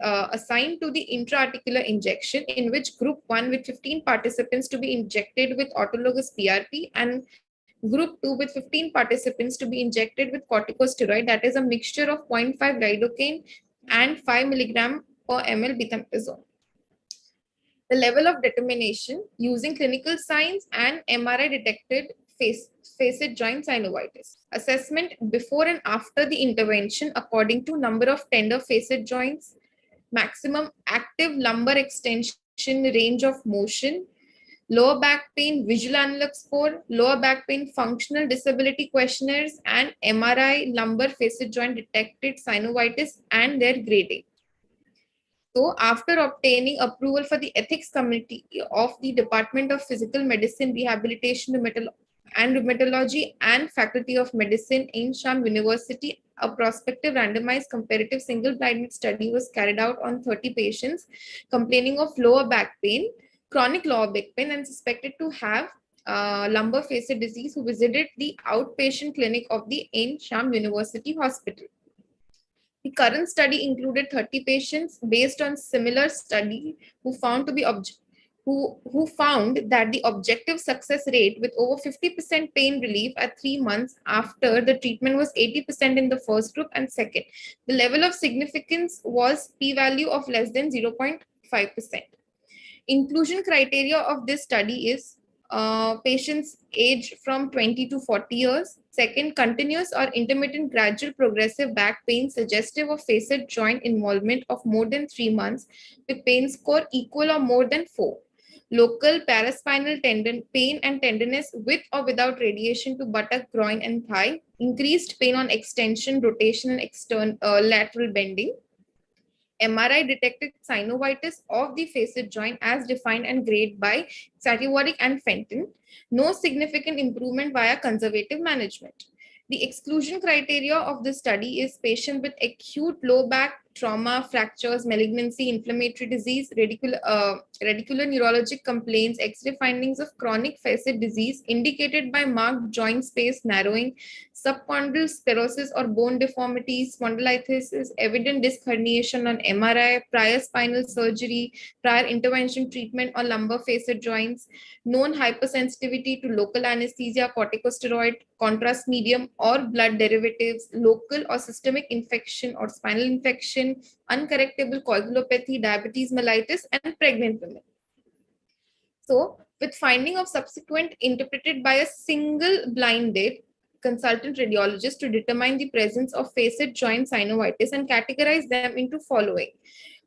assigned to the intra-articular injection, in which group 1 with 15 participants to be injected with autologous PRP and group 2 with 15 participants to be injected with corticosteroid, that is a mixture of 0.5 lidocaine and 5 mg per ml beclomethasone. The level of determination using clinical signs and MRI detected facet joint synovitis. Assessment before and after the intervention according to number of tender facet joints, maximum active lumbar extension range of motion, lower back pain visual analog score, lower back pain functional disability questionnaires, and MRI lumbar facet joint detected synovitis and their grading. So after obtaining approval for the ethics committee of the Department of Physical Medicine, Rehabilitation and Rheumatology and Faculty of Medicine in Sham University, a prospective randomized comparative single-blinded study was carried out on 30 patients complaining of lower back pain, chronic lower back pain, and suspected to have lumbar facet disease, who visited the outpatient clinic of the Ain Sham University Hospital. The current study included 30 patients based on similar study who found to be who found that the objective success rate with over 50% pain relief at 3 months after the treatment was 80% in the first group and second. The level of significance was p-value of less than 0.5%. Inclusion criteria of this study is patients age from 20 to 40 years. Second, continuous or intermittent gradual progressive back pain suggestive of facet joint involvement of more than 3 months with pain score equal or more than 4. Local paraspinal tendon pain and tenderness with or without radiation to buttock, groin, and thigh. Increased pain on extension, rotation, and external lateral bending. MRI detected synovitis of the facet joint as defined and graded by Sativoric and Fenton. No significant improvement via conservative management. The exclusion criteria of this study is patient with acute low back trauma, fractures, malignancy, inflammatory disease, radicular neurologic complaints, X-ray findings of chronic facet disease indicated by marked joint space narrowing, subchondral sclerosis or bone deformities, spondylitis, evident disc herniation on MRI, prior spinal surgery, prior intervention treatment on lumbar facet joints, known hypersensitivity to local anesthesia, corticosteroid, contrast medium or blood derivatives, local or systemic infection or spinal infection, uncorrectable coagulopathy, diabetes mellitus, and pregnant women. So, with finding of subsequent interpreted by a single blinded consultant radiologist to determine the presence of facet joint synovitis and categorize them into following.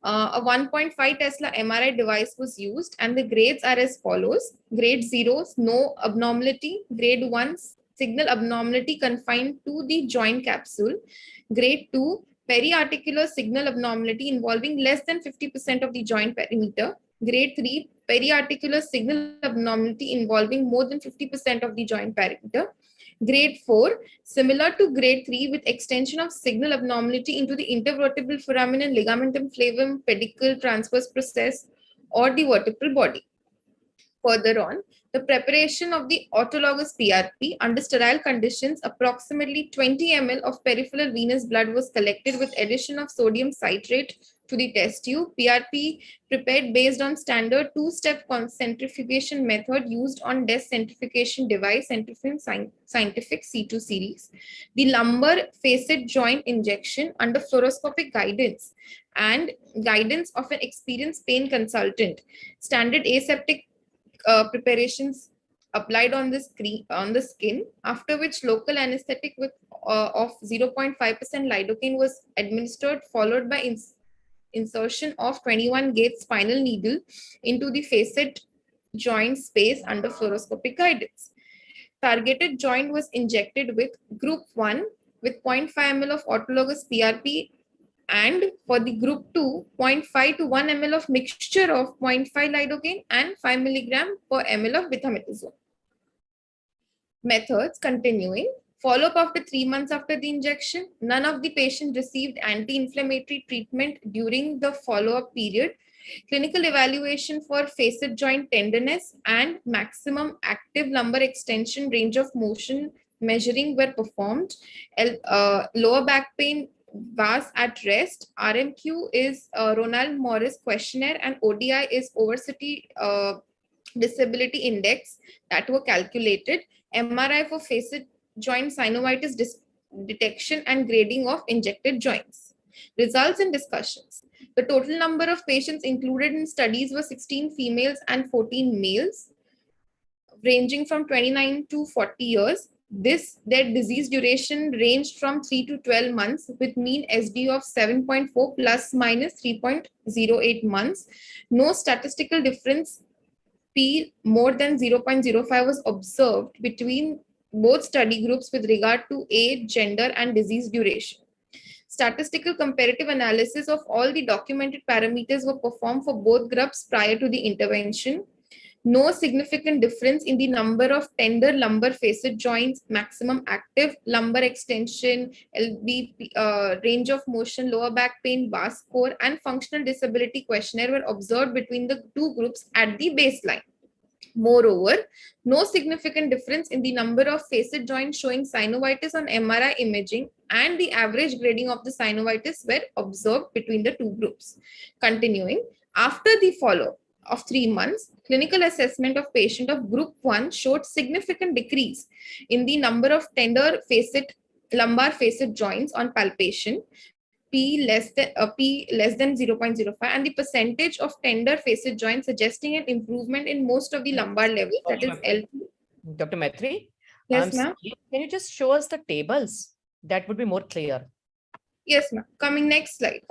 A 1.5 Tesla MRI device was used and the grades are as follows. Grade 0, no abnormality. Grade 1, signal abnormality confined to the joint capsule. Grade 2, periarticular signal abnormality involving less than 50% of the joint perimeter. Grade 3, periarticular signal abnormality involving more than 50% of the joint perimeter. Grade 4, similar to grade 3 with extension of signal abnormality into the intervertebral foramen, ligamentum flavum, pedicle, transverse process, or the vertebral body. Further on, the preparation of the autologous PRP under sterile conditions, approximately 20 ml of peripheral venous blood was collected with addition of sodium citrate to the test tube. PRP prepared based on standard two-step centrifugation method used on desk centrifugation device, Centrifugation Scientific C2 series. The lumbar facet joint injection under fluoroscopic guidance and guidance of an experienced pain consultant. Standard aseptic preparations applied on the skin, after which local anesthetic with of 0.5% lidocaine was administered, followed by insertion of 21 gauge spinal needle into the facet joint space under fluoroscopic guidance. Targeted joint was injected with group 1 with 0.5 ml of autologous PRP, and for the group 2, 0.5 to 1 ml of mixture of 0.5 lidocaine and 5 milligram per ml of bechamethasone. Methods continuing. Follow-up after 3 months after the injection. None of the patients received anti-inflammatory treatment during the follow-up period. Clinical evaluation for facet joint tenderness and maximum active lumbar extension range of motion measuring were performed. Lower back pain was at rest. RMQ is Ronald Morris questionnaire and ODI is Oversity Disability Index that were calculated. MRI for facet joint synovitis detection and grading of injected joints. Results and discussions. The total number of patients included in studies were 16 females and 14 males, ranging from 29 to 40 years. Their disease duration ranged from 3 to 12 months with mean SD of 7.4 plus minus 3.08 months. No statistical difference P more than 0.05 was observed between both study groups with regard to age, gender, and disease duration. Statistical comparative analysis of all the documented parameters were performed for both groups prior to the intervention. No significant difference in the number of tender lumbar facet joints, maximum active lumbar extension, LB, range of motion, lower back pain, VAS score, and functional disability questionnaire were observed between the two groups at the baseline. Moreover, no significant difference in the number of facet joints showing synovitis on MRI imaging and the average grading of the synovitis were observed between the two groups. Continuing, after the follow-up of 3 months, clinical assessment of patient of group 1 showed significant decrease in the number of tender lumbar facet joints on palpation, P less than 0.05, and the percentage of tender facet joints suggesting an improvement in most of the lumbar levels, that is L. Dr. Maitri, Yes, ma'am. Can you just show us the tables? That would be more clear. Yes, ma'am. Coming next slide.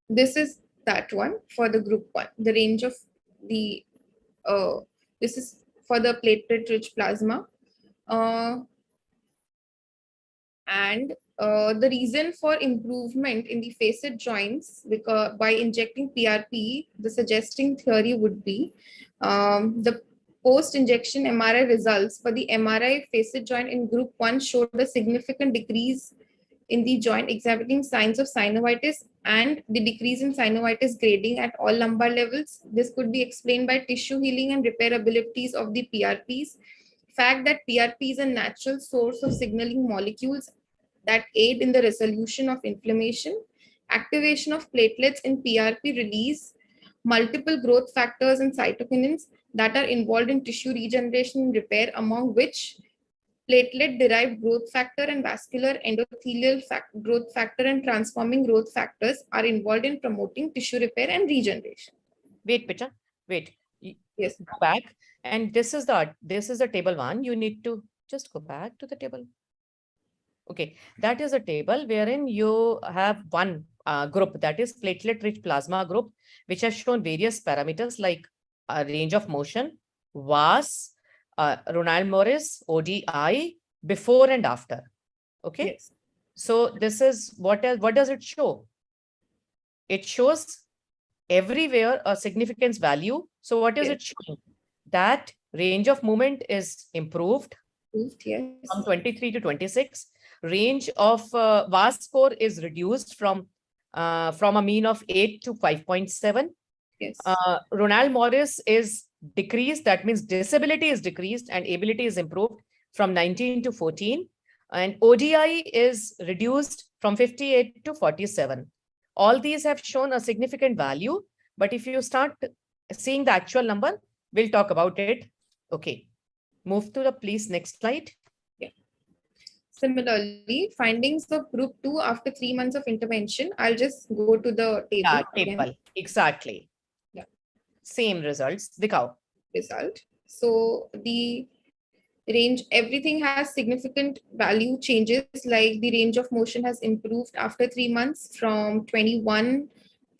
This is that one for the group 1. The range of the this is for the platelet-rich plasma, and the reason for improvement in the facet joints because by injecting PRP, the suggesting theory would be the post-injection MRI results for the MRI facet joint in group 1 showed a significant decrease in the joint exhibiting signs of synovitis and the decrease in synovitis grading at all lumbar levels. This could be explained by tissue healing and repair abilities of the PRPs. Fact that PRP is a natural source of signaling molecules that aid in the resolution of inflammation. Activation of platelets in PRP release multiple growth factors and cytokinins that are involved in tissue regeneration and repair, among which platelet-derived growth factor and vascular endothelial growth factor and transforming growth factors are involved in promoting tissue repair and regeneration. Wait, Picha, wait. Yes. Go back. And this is the table 1. You need to just go back to the table. Okay, that is a table wherein you have one group, that is platelet-rich plasma group, which has shown various parameters like range of motion, VAS, Ronald-Morris, ODI, before and after. Okay. Yes. So this is what does it show? It shows everywhere a significance value. So what is it showing? That range of movement is improved from 23 to 26. Range of VAS score is reduced from a mean of 8 to 5.7. Yes. Ronald-Morris is decreased. That means disability is decreased and ability is improved from 19 to 14. And ODI is reduced from 58 to 47. All these have shown a significant value. But if you start seeing the actual number, we'll talk about it. Okay. Move to the please next slide. Yeah. Similarly, findings of group 2 after 3 months of intervention. I'll just go to the table. Yeah, table. Exactly. Yeah. Same results. Dikao. Result. So the range, everything has significant value changes, like the range of motion has improved after 3 months from 21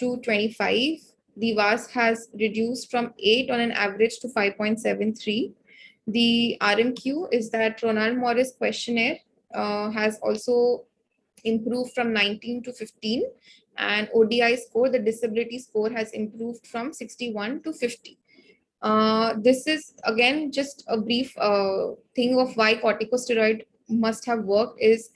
to 25. The VAS has reduced from 8 on an average to 5.73. The RMQ is that Ronald-Morris questionnaire has also improved from 19 to 15, and ODI score, the disability score, has improved from 61 to 50. This is again just a brief thing of why corticosteroid must have worked is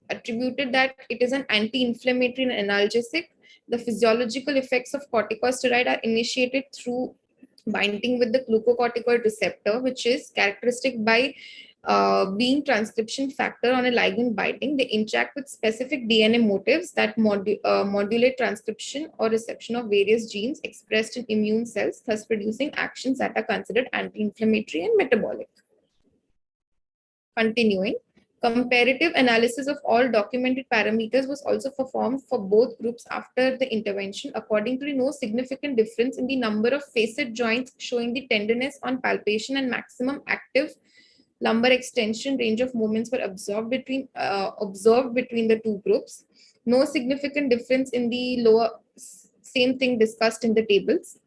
attributed that it is an anti-inflammatory and analgesic. The physiological effects of corticosteroid are initiated through binding with the glucocorticoid receptor, which is characteristic by being transcription factor on a ligand binding. They interact with specific DNA motifs that modulate transcription or reception of various genes expressed in immune cells, thus producing actions that are considered anti-inflammatory and metabolic. Continuing, Comparative analysis of all documented parameters was also performed for both groups after the intervention. Accordingly, no significant difference in the number of facet joints showing the tenderness on palpation and maximum active lumbar extension range of movements were observed between the two groups. No significant difference in the lower, same thing discussed in the tables.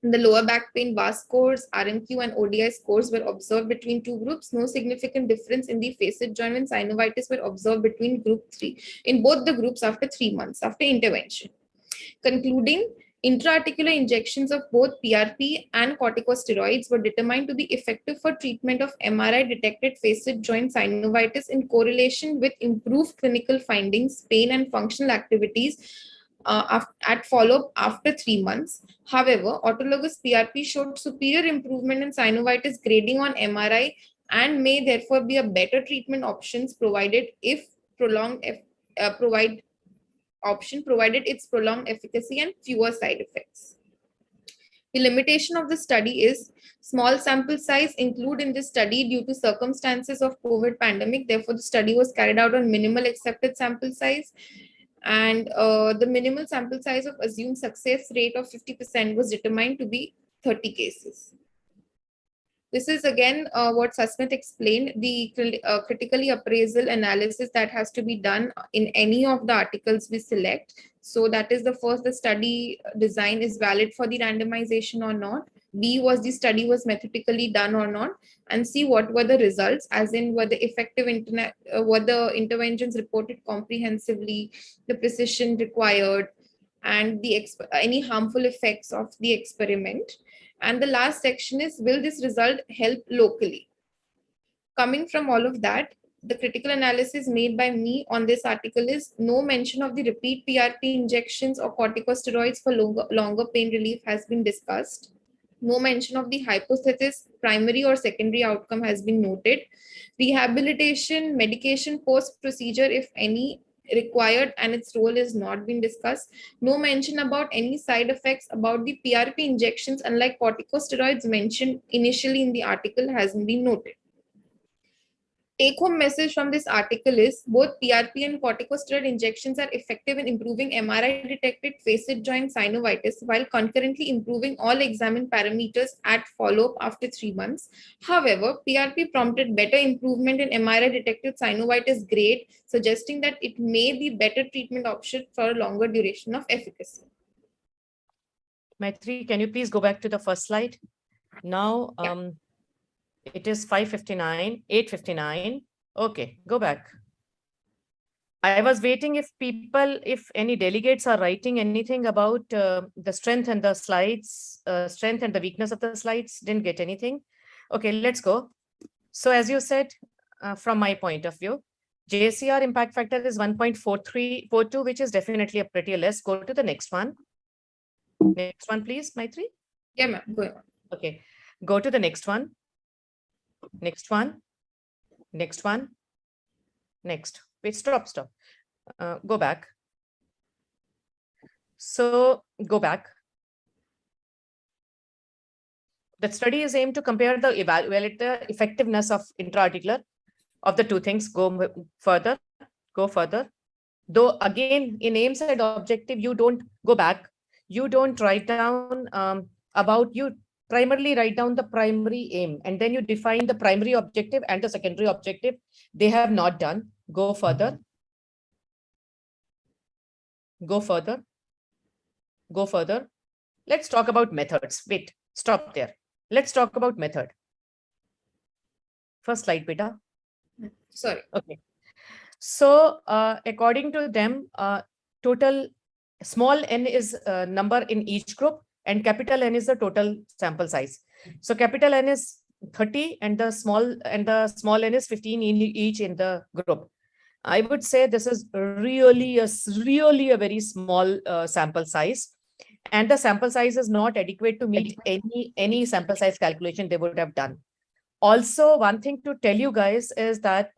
The lower back pain VAS scores, RMQ and ODI scores were observed between two groups. No significant difference in the facet joint and synovitis were observed between group 3 in both the groups after 3 months after intervention. Concluding, intra-articular injections of both PRP and corticosteroids were determined to be effective for treatment of MRI-detected facet joint synovitis in correlation with improved clinical findings, pain and functional activities at follow-up after 3 months. However, autologous PRP showed superior improvement in synovitis grading on MRI and may therefore be a better treatment options provided its prolonged efficacy and fewer side effects. The limitation of the study is small sample size included in this study due to circumstances of COVID pandemic. Therefore, the study was carried out on minimal accepted sample size. And the minimal sample size of assumed success rate of 50% was determined to be 30 cases. This is again what Sasmit explained, the critically appraisal analysis that has to be done in any of the articles we select. So that is the first, the study design is valid for the randomization or not. B, was the study was methodically done or not, and C, what were the results, as in were the effective were the interventions reported comprehensively, the precision required, and the any harmful effects of the experiment. And the last section is, will this result help locally? Coming from all of that, the critical analysis made by me on this article is no mention of the repeat PRP injections or corticosteroids for longer pain relief has been discussed. No mention of the hypothesis, primary or secondary outcome has been noted. Rehabilitation, medication post-procedure, if any, required and its role is not being discussed. No mention about any side effects about the PRP injections, unlike corticosteroids mentioned initially in the article, hasn't been noted. Take-home message from this article is both PRP and corticosteroid injections are effective in improving MRI-detected facet joint synovitis while concurrently improving all examined parameters at follow-up after 3 months. However, PRP prompted better improvement in MRI-detected synovitis grade, suggesting that it may be better treatment option for a longer duration of efficacy. Maitri, can you please go back to the first slide? Now, it is 5:59, 8:59. Okay, go back. I was waiting if any delegates are writing anything about the strength and the slides, strength and the weakness of the slides. Didn't get anything. Okay, let's go. So as you said, from my point of view, JCR impact factor is 1.4342, which is definitely a pretty less. Go to the next one. Next one, please, Maitri. Yeah, ma'am. Go on. Okay, go to the next one. Next one. Next one. Next. Wait, stop. Go back. So go back. The study is aimed to compare evaluate the effectiveness of intra-articular of the two things. Go further. Though again, in aim side objective, you don't go back. You don't write down you primarily write down the primary aim, and then you define the primary objective and the secondary objective. They have not done. Go further. Go further. Go further. Let's talk about methods. Wait, stop there. Let's talk about method. First slide, beta. Sorry. Okay. So according to them, total small n is number in each group, and capital N is the total sample size. So capital N is 30 and the small n is 15 in each in the group. I would say this is really a very small sample size, and the sample size is not adequate to meet any sample size calculation they would have done. Also, one thing to tell you guys is that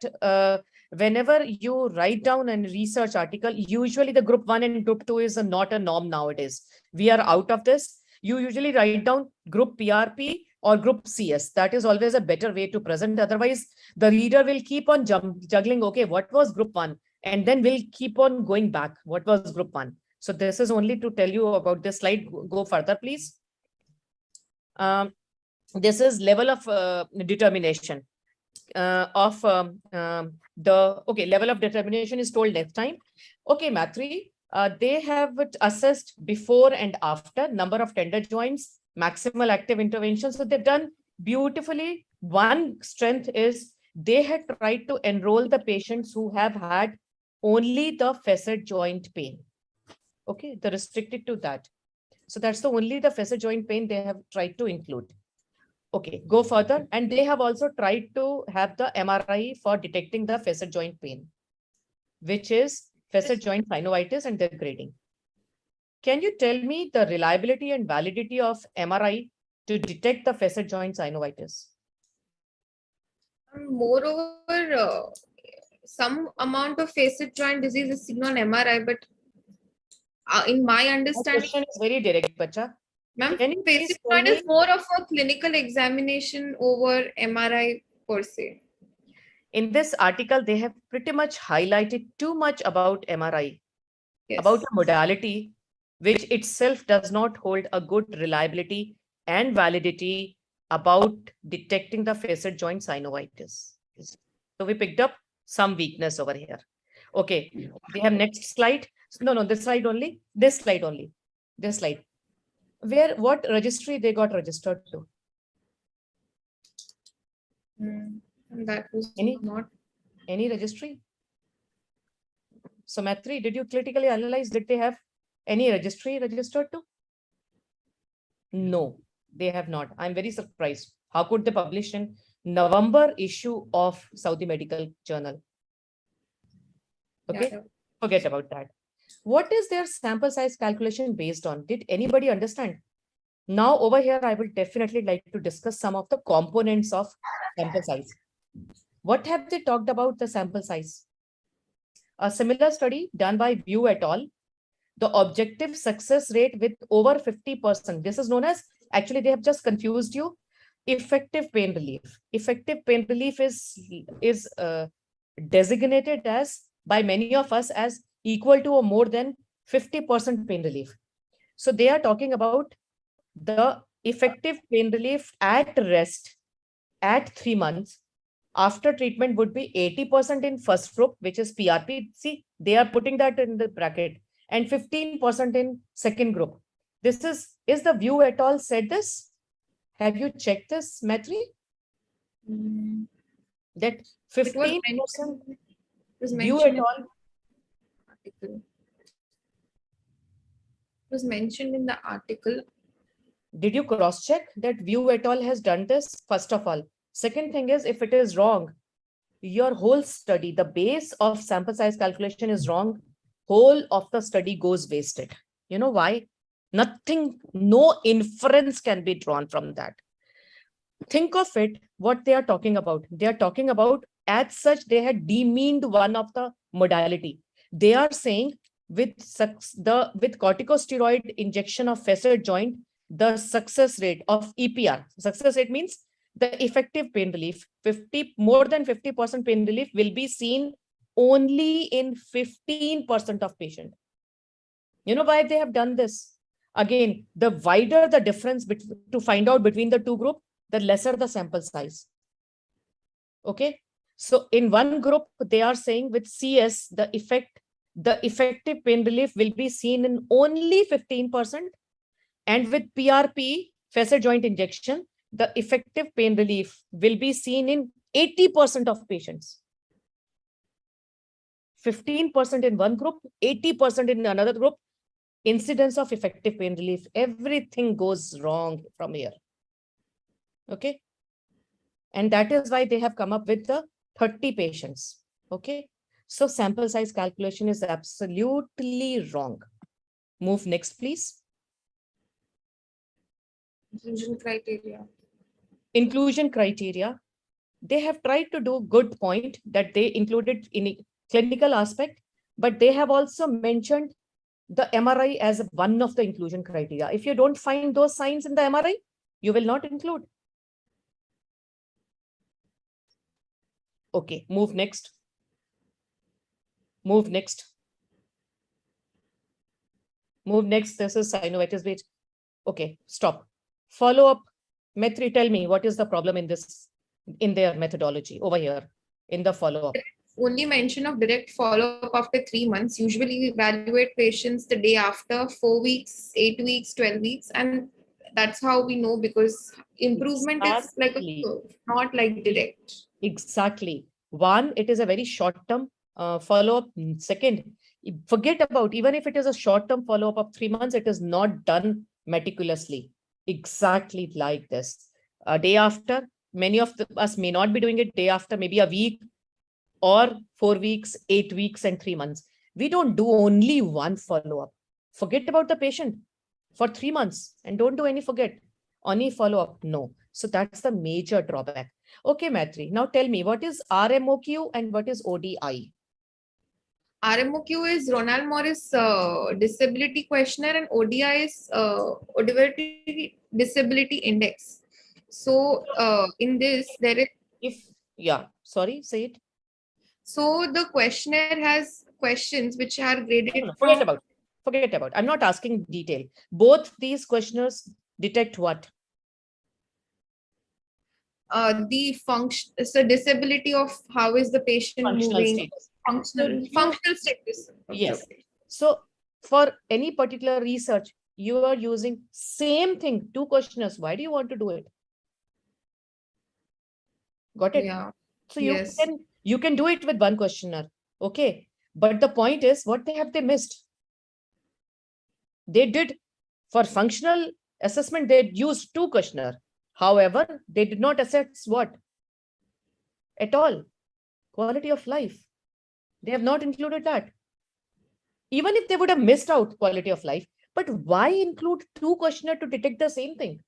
whenever you write down a research article, usually the group 1 and group 2 is not a norm nowadays. We are out of this. You usually write down group PRP or group CS. That is always a better way to present. Otherwise, the reader will keep on juggling, okay, what was group 1? And then we'll keep on going back. What was group 1? So this is only to tell you about this slide. Go further, please. This is level of determination of level of determination is told next time. Okay, Maitri, they have assessed before and after number of tender joints, maximal active intervention. So they've done beautifully. One strength is they had tried to enroll the patients who have had only the facet joint pain. Okay, they're restricted to that. So that's the only the facet joint pain they have tried to include. Okay, go further. And they have also tried to have the MRI for detecting the facet joint pain, which is facet joint synovitis and their grading. Can you tell me the reliability and validity of MRI to detect the facet joint synovitis? Moreover, some amount of facet joint disease is seen on MRI, but in my understanding, question is very direct, Bacha. Ma'am, facet joint is more of a clinical examination over MRI per se. In this article, they have pretty much highlighted too much about MRI, yes, about a modality which itself does not hold a good reliability and validity about detecting the facet joint synovitis. So we picked up some weakness over here. Okay, we have next slide. No, this slide only. This slide only. This slide. Where, what registry they got registered to? That was not any registry. So Maitri, did you critically analyze, did they have any registry registered to? No, they have not. I'm very surprised. How could they publish in November issue of Saudi Medical Journal? Okay, yeah. Forget about that. What is their sample size calculation based on? Did anybody understand? Now over here, I will definitely like to discuss some of the components of sample size. What have they talked about the sample size? A similar study done by View et al. The objective success rate with over 50%. This is known as, actually they have just confused you, effective pain relief. Effective pain relief is designated as by many of us as equal to or more than 50% pain relief. So they are talking about the effective pain relief at rest at 3 months after treatment would be 80% in first group, which is PRP. See, they are putting that in the bracket, and 15% in second group. This is the View et al. Said this? Have you checked this, Maitri? That 15% View et al. Article. It was mentioned in the article. Did you cross-check that View et al. Has done this? First of all. Second thing is, if it is wrong, your whole study, the base of sample size calculation is wrong, whole of the study goes wasted. You know why? Nothing, no inference can be drawn from that. Think of it, what they are talking about. They are talking about, as such, they had demeaned one of the modality. They are saying with corticosteroid injection of facet joint, the success rate of EPR, success rate means the effective pain relief, more than 50% pain relief will be seen only in 15% of patients. You know why they have done this? Again, the wider the difference to find out between the two groups, the lesser the sample size. Okay. So in one group, they are saying with CS, the effective pain relief will be seen in only 15%. And with PRP, facet joint injection, the effective pain relief will be seen in 80% of patients. 15% in one group, 80% in another group. Incidence of effective pain relief. Everything goes wrong from here. Okay. And that is why they have come up with the 30 patients. Okay. So sample size calculation is absolutely wrong. Move next, please. Inclusion criteria. Inclusion criteria. They have tried to do good point that they included in a clinical aspect, but they have also mentioned the MRI as one of the inclusion criteria. If you don't find those signs in the MRI, you will not include. Okay, move next. Move next. Move next. This is synovitis. Wait. Okay, stop. Follow up. Maitri, tell me what is the problem in this, in their methodology over here in the follow up. Only mention of direct follow-up after 3 months. Usually we evaluate patients the day after, 4 weeks, 8 weeks, 12 weeks. And that's how we know, because improvement is like a curve, not like direct. Exactly. One, it is a very short-term follow-up. Second, forget about, even if it is a short-term follow-up of 3 months, it is not done meticulously. Exactly like this. A day after, many of us may not be doing it day after, maybe a week or 4 weeks, 8 weeks, and 3 months. We don't do only one follow-up. Forget about the patient for 3 months and don't do any only follow-up. No. So that's the major drawback. Okay, Maitri. Now tell me, what is RMOQ and what is ODI? RMOQ is Ronald Morris Disability Questionnaire, and ODI is Odiverty Disability Index. So in this, there is... Sorry, say it. So the questionnaire has questions which are graded. No, forget about. I'm not asking detail. Both these questionnaires detect what? The function, so disability of how is the patient functional moving, status. functional status. Yes. So for any particular research, you are using same thing, 2 questionnaires. Why do you want to do it? Got it? Yeah. So Yes. you can do it with 1 questionnaire. Okay. But the point is, what have they missed? They did for functional assessment, they used 2 questionnaires. However, they did not assess what? At all. Quality of life. They have not included that. Even if they would have missed out quality of life, but why include 2 questionnaires to detect the same thing?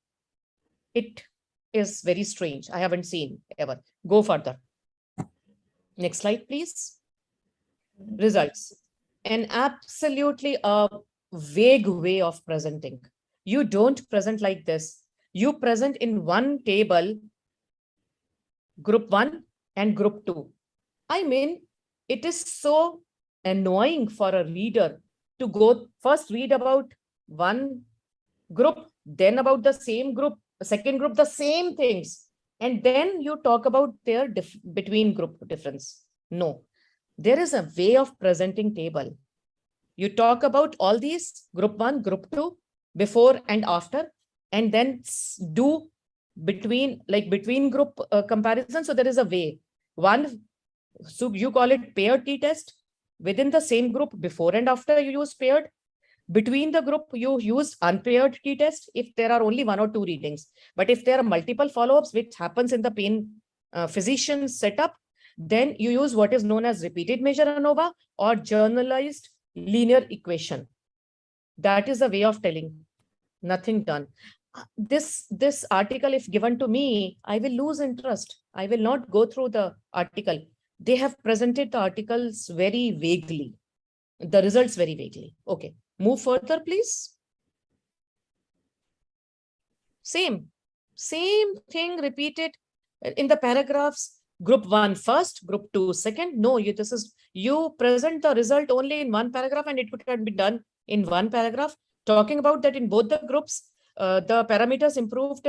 It is very strange. I haven't seen ever. Go further. Next slide, please. Results. An absolutely vague way of presenting. You don't present like this. You present in one table, group 1 and group 2. I mean, it is so annoying for a reader to go first read about one group, then about the same group, second group, the same things, and then you talk about their between group difference. No, there is a way of presenting table. You talk about all these, group 1, group 2, before and after, and then do between group comparison. So there is a way. One, so you call it paired t-test. Within the same group, before and after, you use paired. Between the group, you use unpaired t-test if there are only 1 or 2 readings. But if there are multiple follow-ups, which happens in the pain physician setup, then you use what is known as repeated measure ANOVA or generalized linear equation. That is a way of telling. Nothing done. This article, if given to me, I will lose interest. I will not go through the article. They have presented the articles very vaguely, the results very vaguely. Okay, move further, please. Same thing repeated in the paragraphs. Group 1 first, group 2 second. No, you present the result only in 1 paragraph, and it could have been done in 1 paragraph, talking about that in both the groups, the parameters improved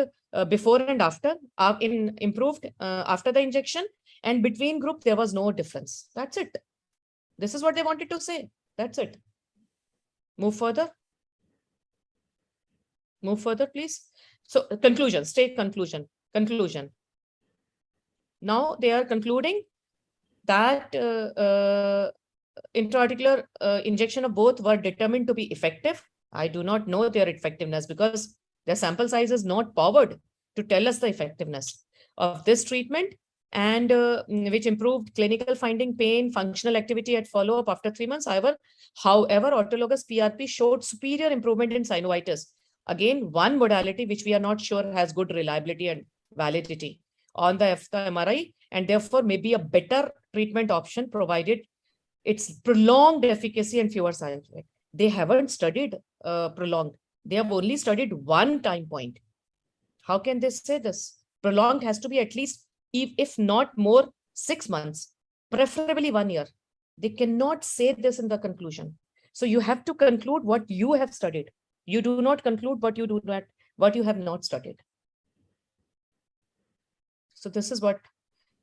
before and after, improved after the injection, and between group there was no difference. That's it. This is what they wanted to say. That's it. Move further. Move further, please. So conclusion, state conclusion. Now they are concluding that intra-articular injection of both were determined to be effective. I do not know their effectiveness because their sample size is not powered to tell us the effectiveness of this treatment, and which improved clinical finding, pain, functional activity at follow-up after 3 months. However, autologous PRP showed superior improvement in synovitis. Again, one modality which we are not sure has good reliability and validity on the MRI, and therefore may be a better treatment option provided its prolonged efficacy and fewer side effects. They haven't studied prolonged. They have only studied 1 time point. How can they say this? Prolonged has to be at least, if not more, 6 months, preferably 1 year. They cannot say this in the conclusion. So you have to conclude what you have studied. You do not conclude what you have not studied. So this is what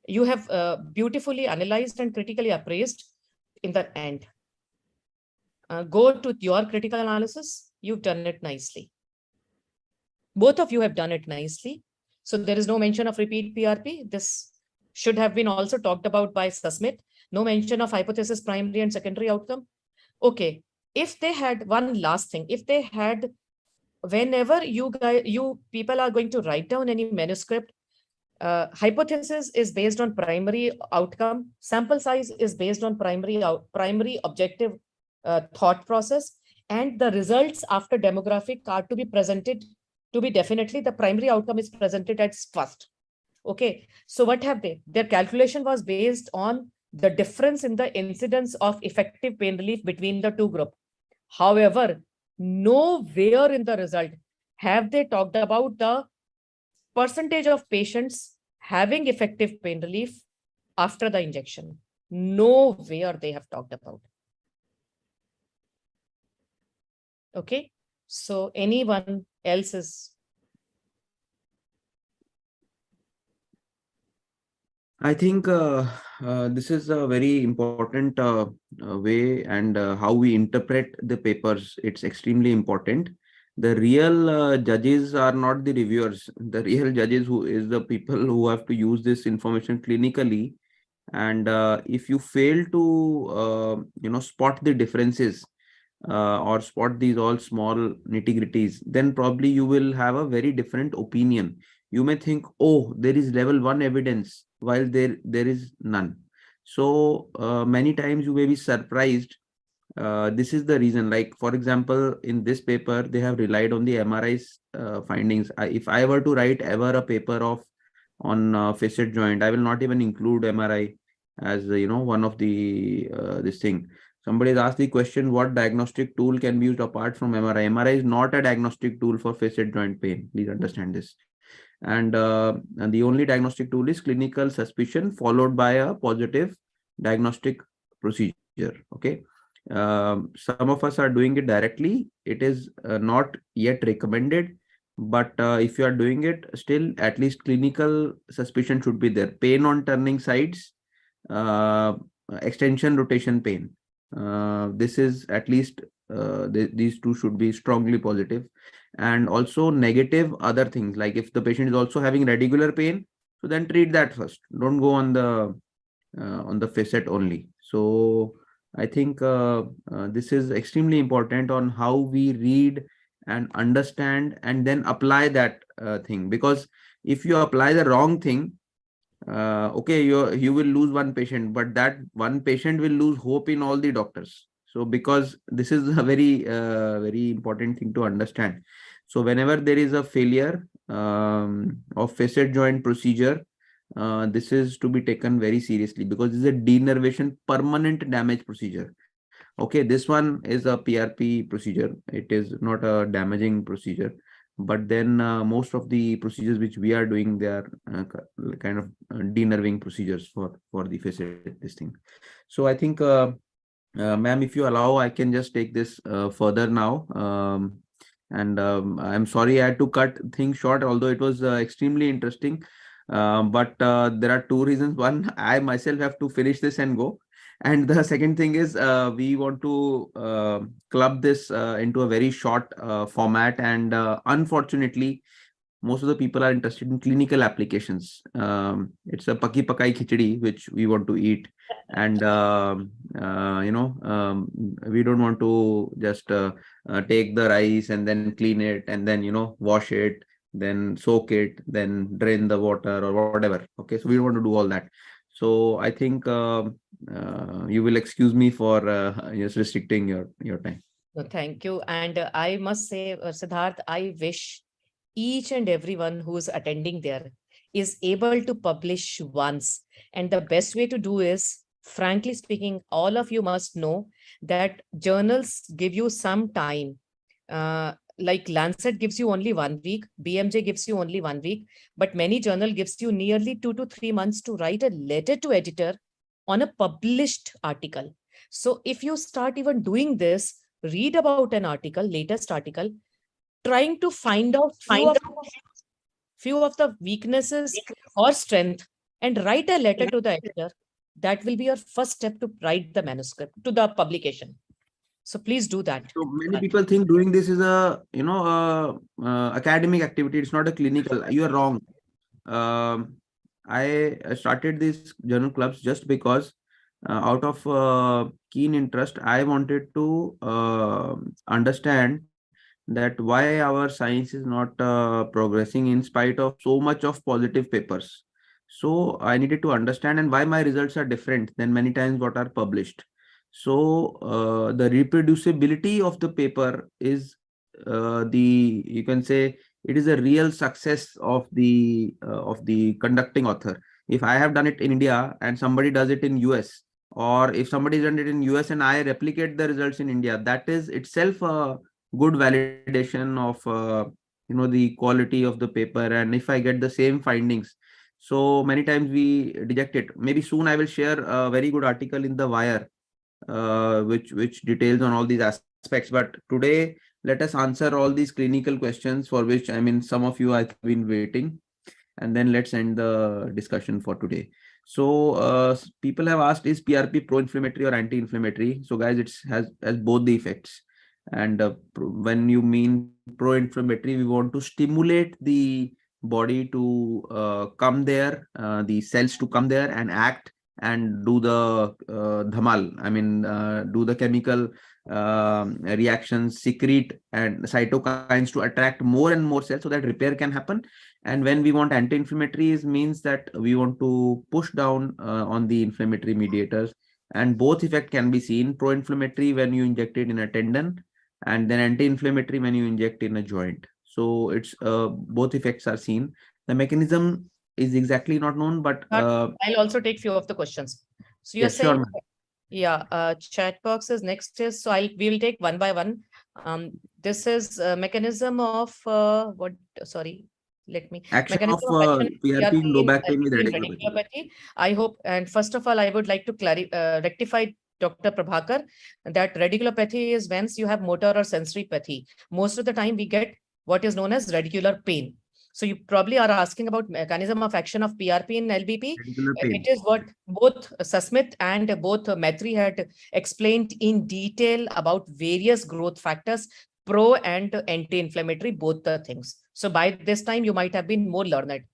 you have beautifully analyzed and critically appraised in the end. Go to your critical analysis. You've done it nicely. Both of you have done it nicely. So there is no mention of repeat PRP. This should have been also talked about by Sasmit. No mention of hypothesis, primary and secondary outcome. Okay. If they had one last thing, if they had, whenever you people are going to write down any manuscript, hypothesis is based on primary outcome. Sample size is based on primary objective thought process, and the results after demographic are to be presented to be definitely the primary outcome is presented as first. Okay, so what have they? Their calculation was based on the difference in the incidence of effective pain relief between the two groups. However, nowhere in the result have they talked about the percentage of patients having effective pain relief after the injection. Nowhere they have talked about. Okay, so anyone else is? I think this is a very important way, and how we interpret the papers. It's extremely important. The real judges are not the reviewers. The real judges who is the people who have to use this information clinically. And if you fail to spot the differences or spot these all small nitty-gritties, then probably you will have a very different opinion. You may think, oh, there is level 1 evidence, while there is none. So many times you may be surprised. This is the reason, like, for example, in this paper, they have relied on the MRI's findings. If I were to write ever a paper on facet joint, I will not even include MRI as one of the this thing. Somebody has asked the question, what diagnostic tool can be used apart from MRI? MRI is not a diagnostic tool for facet joint pain. Please understand this. And the only diagnostic tool is clinical suspicion followed by a positive diagnostic procedure. Okay. Some of us are doing it directly. It is not yet recommended, but if you are doing it, still at least clinical suspicion should be there. Pain on turning sides, extension rotation pain. This is at least these two should be strongly positive. And also negative other things, like if the patient is also having radicular pain, so then treat that first. Don't go on the facet only. So I think this is extremely important on how we read and understand and then apply that thing. Because if you apply the wrong thing, okay, you will lose one patient, but that one patient will lose hope in all the doctors. So because this is a very very important thing to understand. So whenever there is a failure of facet joint procedure, this is to be taken very seriously, because this is a denervation permanent damage procedure. Okay, this one is a PRP procedure. It is not a damaging procedure. But then most of the procedures which we are doing, they are kind of denerving procedures for the facet, this thing. So I think, ma'am, if you allow, I can just take this further now. I'm sorry I had to cut things short, although it was extremely interesting. But there are two reasons. One, I myself have to finish this and go. And the second thing is we want to club this into a very short format. And unfortunately, most of the people are interested in clinical applications. It's a paki pakai khichdi, which we want to eat. And, we don't want to just take the rice and then clean it and then, wash it, then soak it, then drain the water or whatever. Okay, so we don't want to do all that. So I think you will excuse me for just restricting your time. No, thank you. And I must say, Sidharth, I wish each and everyone who is attending there is able to publish once. And the best way to do is, frankly speaking, all of you must know that journals give you some time. like Lancet gives you only 1 week, BMJ gives you only 1 week, but many journal gives you nearly 2 to 3 months to write a letter to editor on a published article. So if you start even doing this, read about an article, latest article, trying to find out few of the weaknesses or strength and write a letter to the editor, that will be your first step to write the manuscript to the publication. So please do that. So many people think doing this is a, you know, academic activity. It's not a clinical. You are wrong. I started these journal clubs just because out of keen interest, I wanted to understand that why our science is not progressing in spite of so much of positive papers. So I needed to understand and why my results are different than many times what are published. So the reproducibility of the paper is you can say it is a real success of the conducting author. If I have done it in India and somebody does it in US, or if somebody has done it in US and I replicate the results in India, that is itself a good validation of you know, the quality of the paper. And if I get the same findings, so many times we reject it. Maybe soon I will share a very good article in the Wire which details on all these aspects. But today, let us answer all these clinical questions for which, I mean, some of you have been waiting, and then let's end the discussion for today. So people have asked, is PRP pro-inflammatory or anti-inflammatory? So guys, it has both the effects. And when you mean pro-inflammatory, we want to stimulate the body to come there, the cells to come there and act and do the dhamal. I mean, do the chemical reactions, secrete and cytokines to attract more and more cells so that repair can happen. And when we want anti-inflammatories, means that we want to push down on the inflammatory mediators. And both effect can be seen: pro-inflammatory when you inject it in a tendon, and then anti-inflammatory when you inject in a joint. So it's both effects are seen. The mechanism is exactly not known, but I'll also take few of the questions. So you're yes, saying, sure, yeah, chat box is next is, so we will take one by one. This is mechanism of what? Sorry, let me. action of Mechanism of action PRP in low back pain with in radiculopathy. radiculopathy. I hope, and first of all, I would like to rectify Dr. Prabhakar that radiculopathy is when you have motor or sensory pathy. Most of the time we get what is known as radicular pain. So you probably are asking about mechanism of action of PRP in LBP. It is what both Sasmit and both Maitri had explained in detail about various growth factors, pro and anti-inflammatory, both the things. So by this time, you might have been more learned.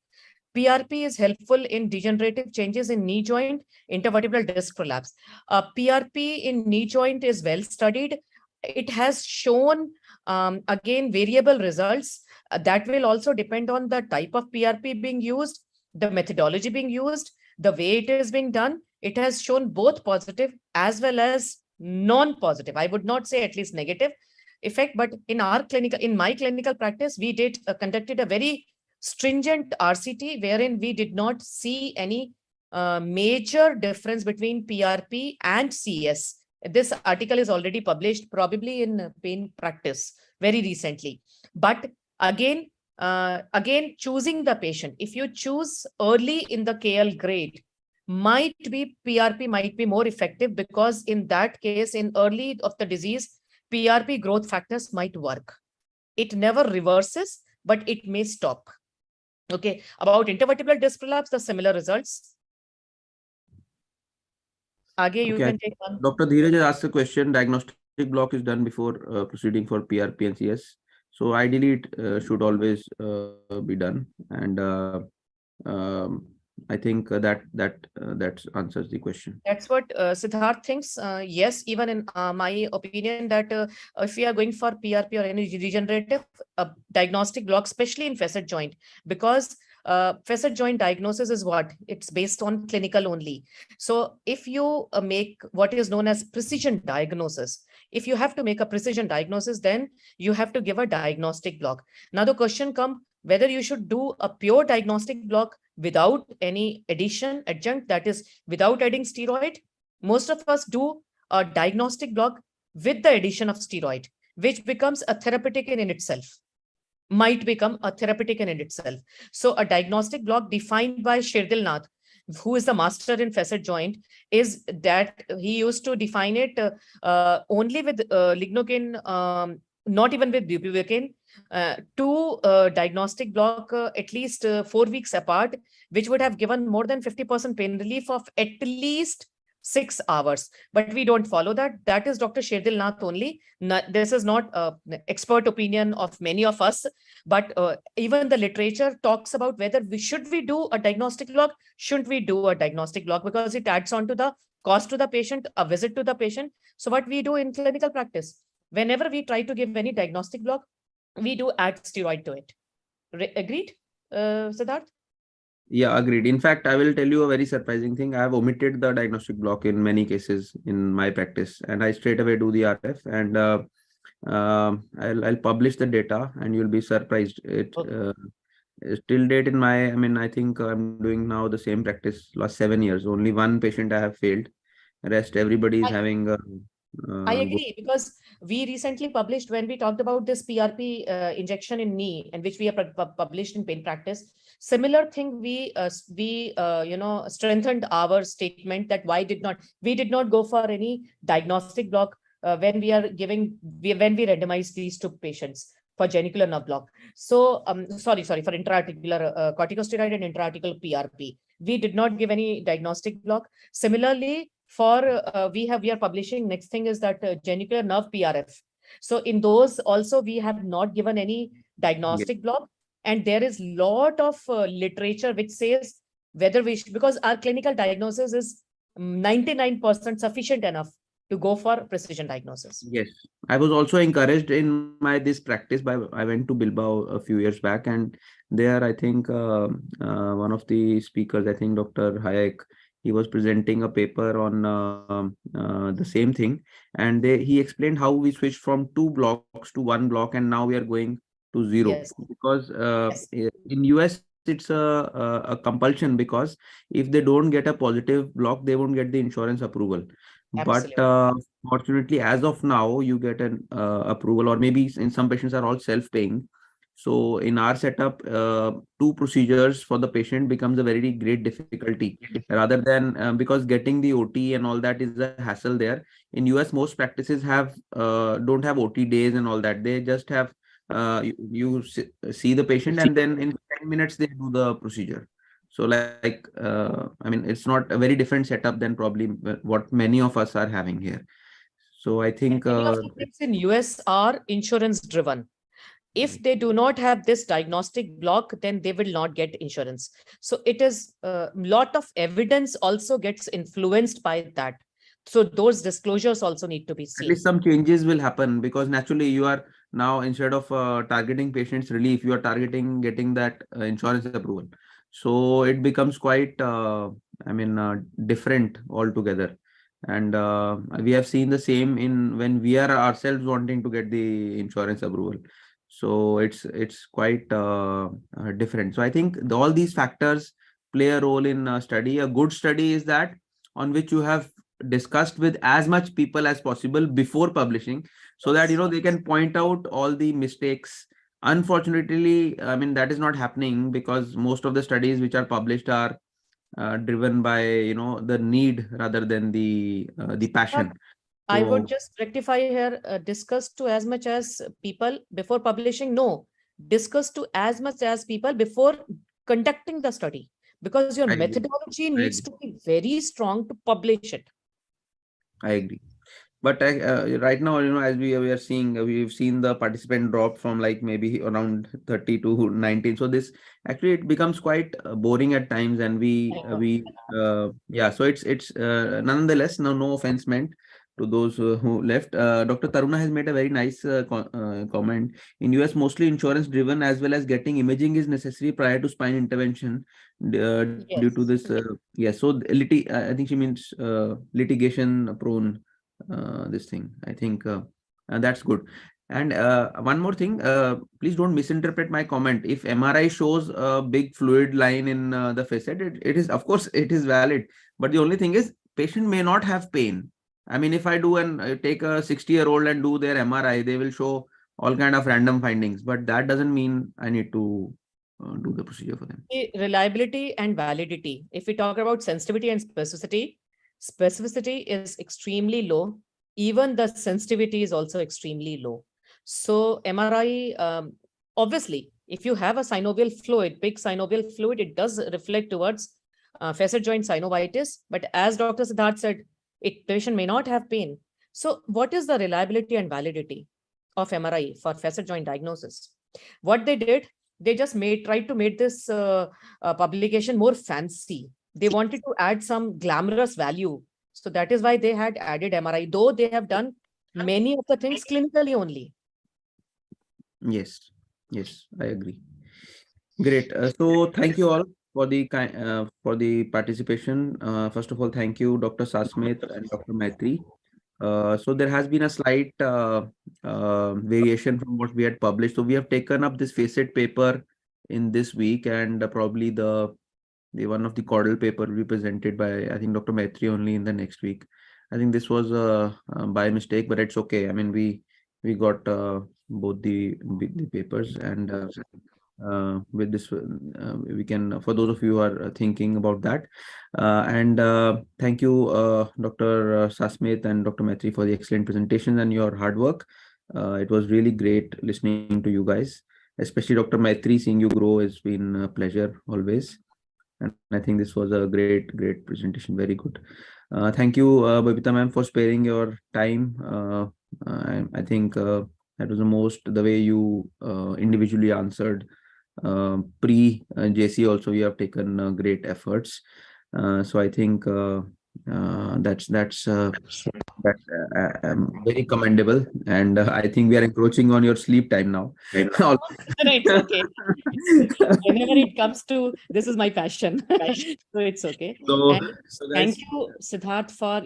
PRP is helpful in degenerative changes in knee joint, intervertebral disc prolapse. PRP in knee joint is well studied. It has shown, again, variable results. That will also depend on the type of PRP being used, the methodology being used, the way it is being done. It has shown both positive as well as non-positive. I would not say at least negative effect, but in my clinical practice, we conducted a very stringent RCT wherein we did not see any major difference between PRP and CS. This article is already published probably in Pain Practice very recently. But again, choosing the patient. If you choose early in the KL grade, PRP might be more effective, because in that case, in early of the disease, PRP growth factors might work. It never reverses, but it may stop. Okay, about intervertebral disc prolapse, the similar results. You can take one. Dr. Dheeraj has asked a question. Diagnostic block is done before proceeding for PRP and CS. So ideally, it should always be done. And I think that answers the question. That's what Sidharth thinks. Yes, even in my opinion, that if we are going for PRP or any regenerative diagnostic block, especially in facet joint, because facet joint diagnosis is what? It's based on clinical only. So if you make what is known as precision diagnosis, if you have to make a precision diagnosis, then you have to give a diagnostic block. Now the question comes whether you should do a pure diagnostic block without any adjunct, that is without adding steroid. Most of us do a diagnostic block with the addition of steroid, which becomes a therapeutic in itself, might become a therapeutic in itself. So a diagnostic block defined by Shirdil Nath, who is the master in facet joint, is that he used to define it only with lignocaine, not even with bupivacaine, to diagnostic block at least 4 weeks apart, which would have given more than 50% pain relief of at least 6 hours. But we don't follow that. That is Dr. Shirdil Nath only. This is not expert opinion of many of us, but even the literature talks about whether should we do a diagnostic block, shouldn't we do a diagnostic block, because it adds on to the cost to the patient, a visit to the patient. So what we do in clinical practice, whenever we try to give any diagnostic block, we do add steroid to it. Agreed, Sidharth? Yeah, agreed. In fact, I will tell you a very surprising thing. I have omitted the diagnostic block in many cases in my practice, and I straight away do the RF, and I'll publish the data, and you'll be surprised. It till date in my, I think I'm doing now the same practice last 7 years. Only one patient I have failed. Rest everybody is having. I agree, because we recently published, when we talked about this PRP injection in knee, and which we have published in pain practice, similar thing, we strengthened our statement that we did not go for any diagnostic block when we randomize these two patients for genicular nerve block. So sorry, for intra-articular corticosteroid and intra-articular PRP, we did not give any diagnostic block. Similarly, for we are publishing, next thing is that genicular nerve PRF. So in those also we have not given any diagnostic block, and there is lot of literature which says whether we should, because our clinical diagnosis is 99% sufficient enough to go for precision diagnosis. Yes, I was also encouraged in this practice I went to Bilbao a few years back, and there I think one of the speakers, I think Dr. Hayek, he was presenting a paper on the same thing, and he explained how we switched from 2 blocks to 1 block, and now we are going to 0. Yes. Because in US it's a compulsion, because if they don't get a positive block, they won't get the insurance approval. Absolutely. But fortunately, as of now, you get an approval, or maybe in some patients are all self-paying. So in our setup, 2 procedures for the patient becomes a very great difficulty, rather than because getting the OT and all that is a hassle there. In US, most practices don't have OT days and all that. They just have you see the patient, and then in 10 minutes they do the procedure. So it's not a very different setup than probably what many of us are having here. So I think many of the things in US are insurance driven. If they do not have this diagnostic block, then they will not get insurance. So it is a lot of evidence also gets influenced by that. So those disclosures also need to be seen. At least some changes will happen, because naturally you are now, instead of targeting patients relief, you are targeting getting that insurance approval. So it becomes quite, different altogether. And we have seen the same when we are ourselves wanting to get the insurance approval. So it's quite different. So I think all these factors play a role in a study. A good study is that on which you have discussed with as much people as possible before publishing, so that they can point out all the mistakes. Unfortunately, that is not happening, because most of the studies which are published are driven by the need rather than the passion. I would just rectify here, discuss to as much as people before publishing. No, discuss to as much as people before conducting the study, because your methodology needs to be very strong to publish it. I agree. But right now, as we are seeing, we've seen the participant drop from like maybe around 30 to 19. So this actually, it becomes quite boring at times, and so it's nonetheless, no offense meant to those who left. Dr. Taruna has made a very nice comment. In US, mostly insurance driven, as well as getting imaging is necessary prior to spine intervention due to this. So I think she means litigation prone. This thing, I think that's good. And one more thing, please don't misinterpret my comment. If MRI shows a big fluid line in the facet, it is, of course, it is valid. But the only thing is, patient may not have pain. I mean, if I do and take a 60-year-old and do their MRI, they will show all kind of random findings, but that doesn't mean I need to do the procedure for them. Reliability and validity. If we talk about sensitivity and specificity, specificity is extremely low. Even the sensitivity is also extremely low. So MRI, obviously, if you have a synovial fluid, big synovial fluid, it does reflect towards facet joint synovitis. But as Dr. Sidharth said, patient may not have pain. So what is the reliability and validity of MRI for facet joint diagnosis? What they did, they just tried to make this publication more fancy. They wanted to add some glamorous value. So that is why they had added MRI, though they have done many of the things clinically only. Yes, yes, I agree. Great. So thank you all for the participation. First of all, thank you, Dr. Sasmit and Dr. Maitri. So there has been a slight variation from what we had published. So we have taken up this facet paper in this week, and probably the one of the caudal paper will be presented by, I think, Dr. Maitri only in the next week. I think this was by mistake, but it's okay. I mean, we got both the papers, and with this we can, for those of you who are thinking about that, and thank you, Dr. Sasmit and Dr. Maitri, for the excellent presentations and your hard work. It was really great listening to you guys, especially Dr. Maitri. Seeing you grow has been a pleasure always, and I think this was a great presentation. Very good. Thank you, Babita ma'am, for sparing your time. I think that was the way you individually answered. Pre JC also, you have taken great efforts. So I think that's very commendable, and I think we are encroaching on your sleep time now. It's okay. Whenever it comes to, this is my passion, so it's okay. So, thank you, Sidharth, for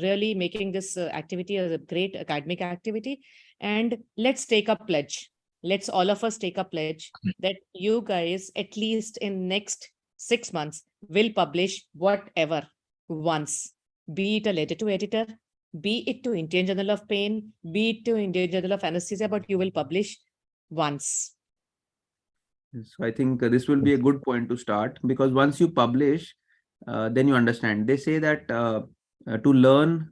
really making this activity as a great academic activity. And let's take a pledge. Let's all of us take a pledge that you guys, at least in next 6 months, will publish whatever once, be it a letter to editor, be it to Indian Journal of Pain, be it to Indian Journal of Anesthesia, but you will publish once. So I think this will be a good point to start, because once you publish, then you understand. They say that to learn,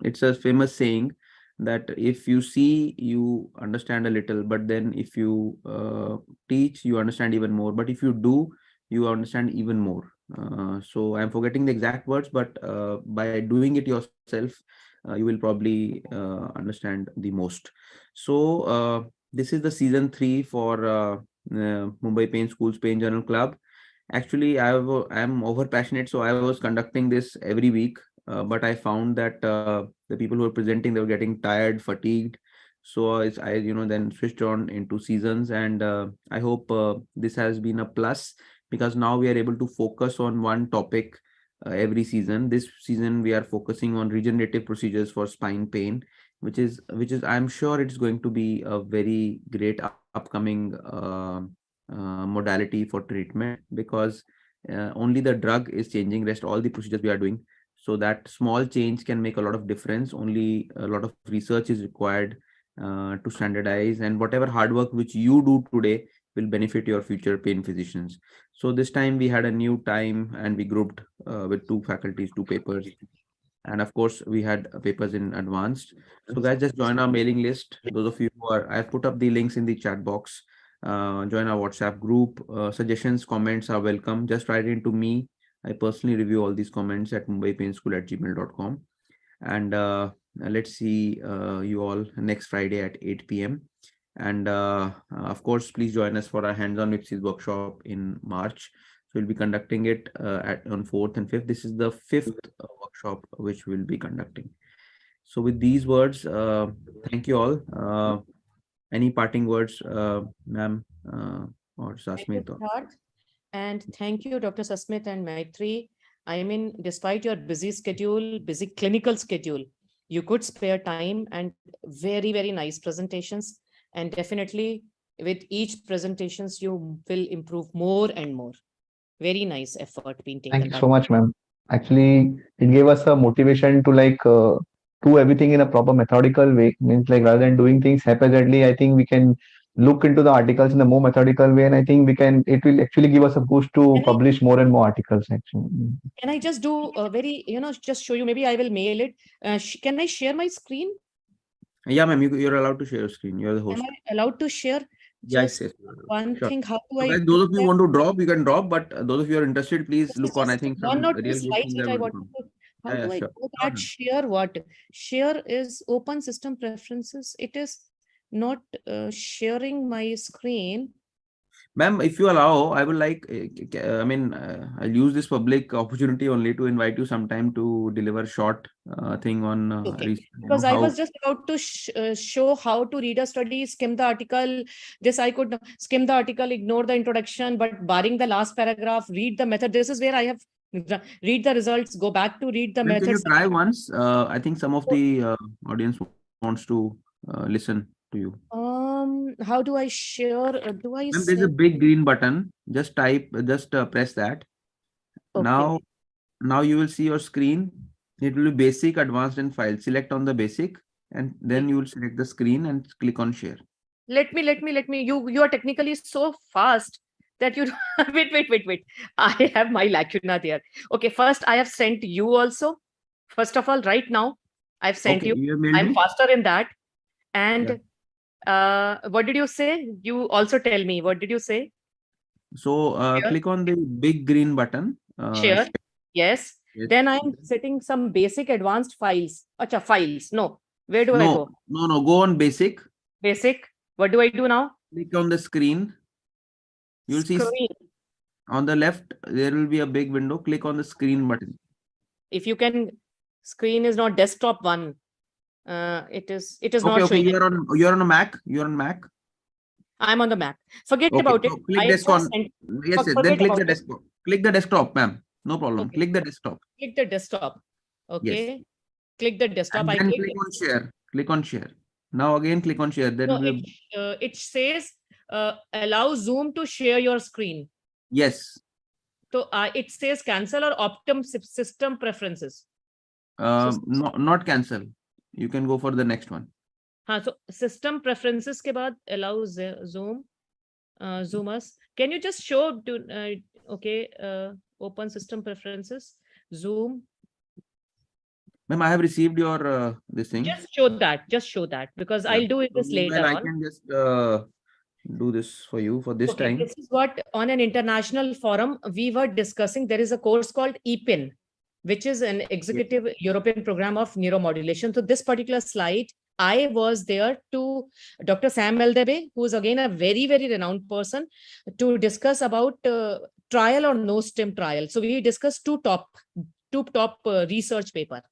it's a famous saying that if you see, you understand a little, but then if you teach, you understand even more. But if you do, you understand even more. So I'm forgetting the exact words, but by doing it yourself, you will probably understand the most. So this is the season 3 for Mumbai Pain Schools Pain Journal Club. Actually, I'm over passionate, so I was conducting this every week. But I found that the people who were presenting, they were getting tired, fatigued. So I then switched on into seasons, and I hope this has been a plus, because now we are able to focus on one topic every season. This season we are focusing on regenerative procedures for spine pain, which is I'm sure it's going to be a very great upcoming modality for treatment, because only the drug is changing, rest all the procedures we are doing. So that small change can make a lot of difference. Only a lot of research is required to standardize, and whatever hard work which you do today will benefit your future pain physicians. So this time we had a new time, and we grouped with 2 faculties, 2 papers. And of course, we had papers in advanced. So guys, just join our mailing list. Those of you who are, I've put up the links in the chat box. Join our WhatsApp group. Suggestions, comments are welcome. Just write into me. I personally review all these comments at mumbaiPainSchool@gmail.com. And let's see you all next Friday at 8 p.m. And of course, please join us for our hands-on MIPSI workshop in March. So we'll be conducting it on 4th and 5th. This is the 5th workshop which we'll be conducting. So with these words, thank you all. Any parting words, ma'am, or Sasmit? And thank you, Dr. Sasmit and Maitri. I mean, despite your busy schedule, busy clinical schedule, you could spare time, and very, very nice presentations. And definitely with each presentations, you will improve more and more. Very nice effort being taken. Thank you so much, ma'am. Actually, it gave us a motivation to like do everything in a proper methodical way. Means like rather than doing things haphazardly, I think we can look into the articles in a more methodical way, and I think we can. It will actually give us a boost to Can I, publish more and more articles. Actually, can I just do a very, just show you, maybe I will mail it. Can I share my screen? Yeah, ma'am, you're allowed to share your screen. You're the Am host. I allowed to share? Yes, Just yes. one Sure. thing, how do So I guys, do those of you who that? want to drop, you can drop, but those of you who are interested, please This is look on. I just think one some or two real good slides things which are I going to want come. to. How Yeah, do yeah, I sure. do Sure, that? ma'am. Share what? Share is open system preferences. It is not sharing my screen. Ma'am, if you allow, I would like, I'll use this public opportunity only to invite you sometime to deliver short thing on Okay, because I how. was just about to show how to read a study, skim the article. This I could skim the article, ignore the introduction, but barring the last paragraph, read the method. This is where I have read the results, go back to read the Ma'am, can you methods. try once? I think some of the audience wants to listen to you. How do I share? Do I Ma'am, there's a send? big green button. Just press that. Okay. Now you will see your screen. It will be basic, advanced, and file. Select on the basic, and then you will select the screen and click on share. Let me. You are technically so fast that you wait. I have my lacuna there. Okay, first I have sent you also. First of all, right now, I've sent Okay, you. you have mailed I'm me. faster in that. Yeah. And what did you say? You also tell me. What did you say? So Share. click on the big green button. Share. Yes. Yes. Then I'm setting some basic advanced files. Acha, files. No. Where do I No, go? no. Go on basic. Basic. What do I do now? Click on the screen. You'll see Screen. on the left, there will be a big window. Click on the screen button. If you can, screen is not desktop one. It is Okay, not okay. showing. You're on a Mac. You're on Mac. I'm on the Mac. Forget Okay, about it. so click I desktop. just sent. Yes, yes. Then Forget click about the it. desktop. Click the desktop, ma'am. No problem. Okay. Click the desktop. Click the desktop. Yes. Okay. Click the desktop. And I then clicked click it. on share. Click on share. Now again click on share. There No, will be it says allow Zoom to share your screen. yes. So it says cancel or optimum system preferences. So, Not cancel. You can go for the next one. so system preferences ke baad allow Zoom, Zoom us. Can you just show to okay, open system preferences, Zoom. Ma'am, I have received your this thing. Just show that because Yeah. I'll do it So this later meanwhile, I on. can just do this for you for this Okay, time. this is what on an international forum we were discussing. There is a course called EPIN, which is an executive European program of neuromodulation. So this particular slide, I was there to Dr. Sam Eldebe, who is again a very, very renowned person, to discuss about trial or no stem trial. So we discussed two top research paper.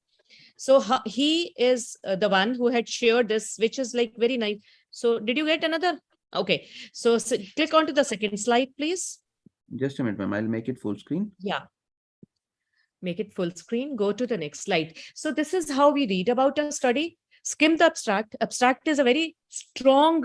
So he is the one who had shared this, which is like very nice. So did you get another? Okay, so click on to the second slide, please. Just a minute, ma'am. I'll make it full screen. Yeah. Make it full screen. Go to the next slide. So this is how we read about a study. Skim the abstract. Abstract is a very strong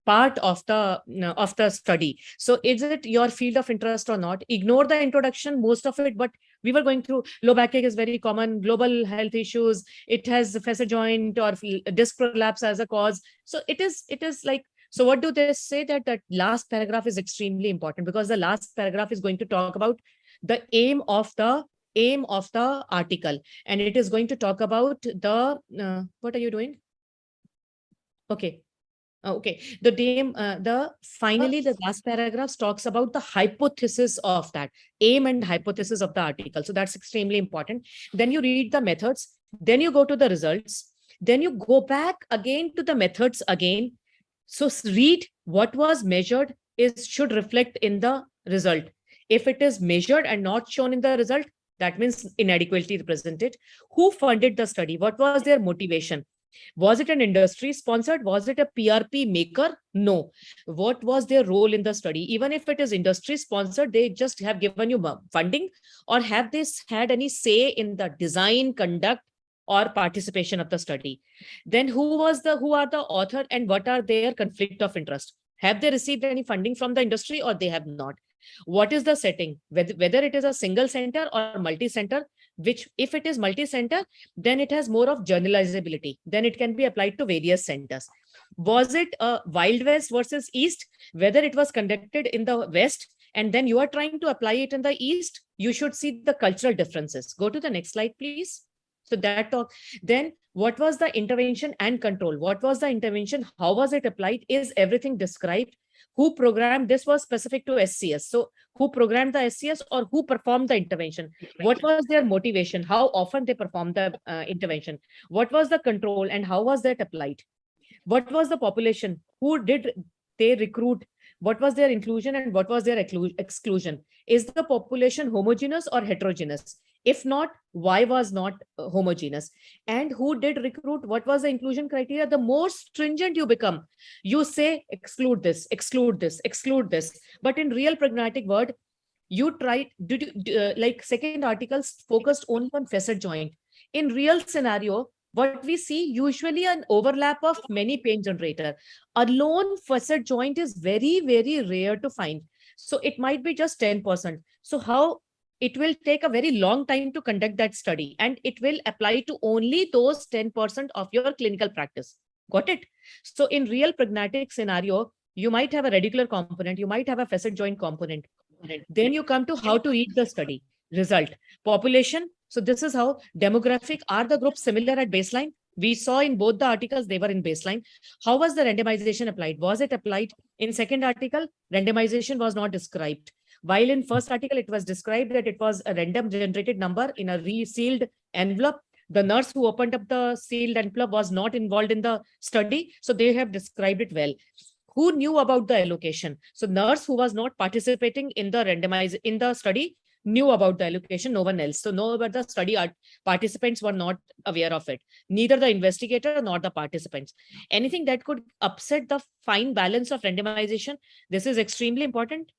part of the study. So is it your field of interest or not? Ignore the introduction, most of it, but we were going through low backache is very common, global health issues. It has facet joint or disc prolapse as a cause. So it is like, so what do they say? That last paragraph is extremely important because the last paragraph is going to talk about the aim of the article, and it is going to talk about the what are you doing? Okay. Okay, finally the last paragraph talks about the hypothesis of that aim and hypothesis of the article. So that's extremely important. Then you read the methods, then you go to the results, then you go back again to the methods again. So read what was measured should reflect in the result. If it is measured and not shown in the result, that means inadequately represented. Who funded the study? What was their motivation? Was it an industry sponsored? Was it a PRP maker? No. What was their role in the study? Even if it is industry sponsored, they just have given you funding, or have they had any say in the design, conduct, or participation of the study? Then who are the author and what are their conflict of interest? Have they received any funding from the industry or they have not? What is the setting? Whether it is a single center or multi-center, which if it is multi-center, then it has more of generalizability. Then it can be applied to various centers. Was it a Wild West versus East? Whether it was conducted in the West and then you are trying to apply it in the East, you should see the cultural differences. Go to the next slide, please. So that talk, then what was the intervention and control? What was the intervention? How was it applied? Is everything described? Who programmed? This was specific to SCS. So who programmed the SCS or who performed the intervention? What was their motivation? How often they performed the intervention? What was the control and how was that applied? What was the population? Who did they recruit? What was their inclusion and what was their exclusion? Is the population homogeneous or heterogeneous? If not, why was not homogeneous? And who did recruit? What was the inclusion criteria? The more stringent you become, you say exclude this, exclude this, exclude this. But in real pragmatic word, you tried, like second articles focused only on facet joint. In real scenario, what we see usually an overlap of many pain generator. A lone facet joint is very, very rare to find. So it might be just 10%. So how it will take a very long time to conduct that study and it will apply to only those 10% of your clinical practice. Got it? So in real pragmatic scenario, you might have a radicular component, you might have a facet joint component. Then you come to how to read the study result. Population. So this is how demographic. Are the groups similar at baseline? We saw in both the articles, they were in baseline. How was the randomization applied? Was it applied? In second article, randomization was not described. While in first article, it was described that it was a random generated number in a resealed envelope. The nurse who opened up the sealed envelope was not involved in the study. So they have described it well. Who knew about the allocation? So nurse who was not participating in the study knew about the allocation, no one else. So no, but the study participants were not aware of it. Neither the investigator nor the participants. Anything that could upset the fine balance of randomization, this is extremely important.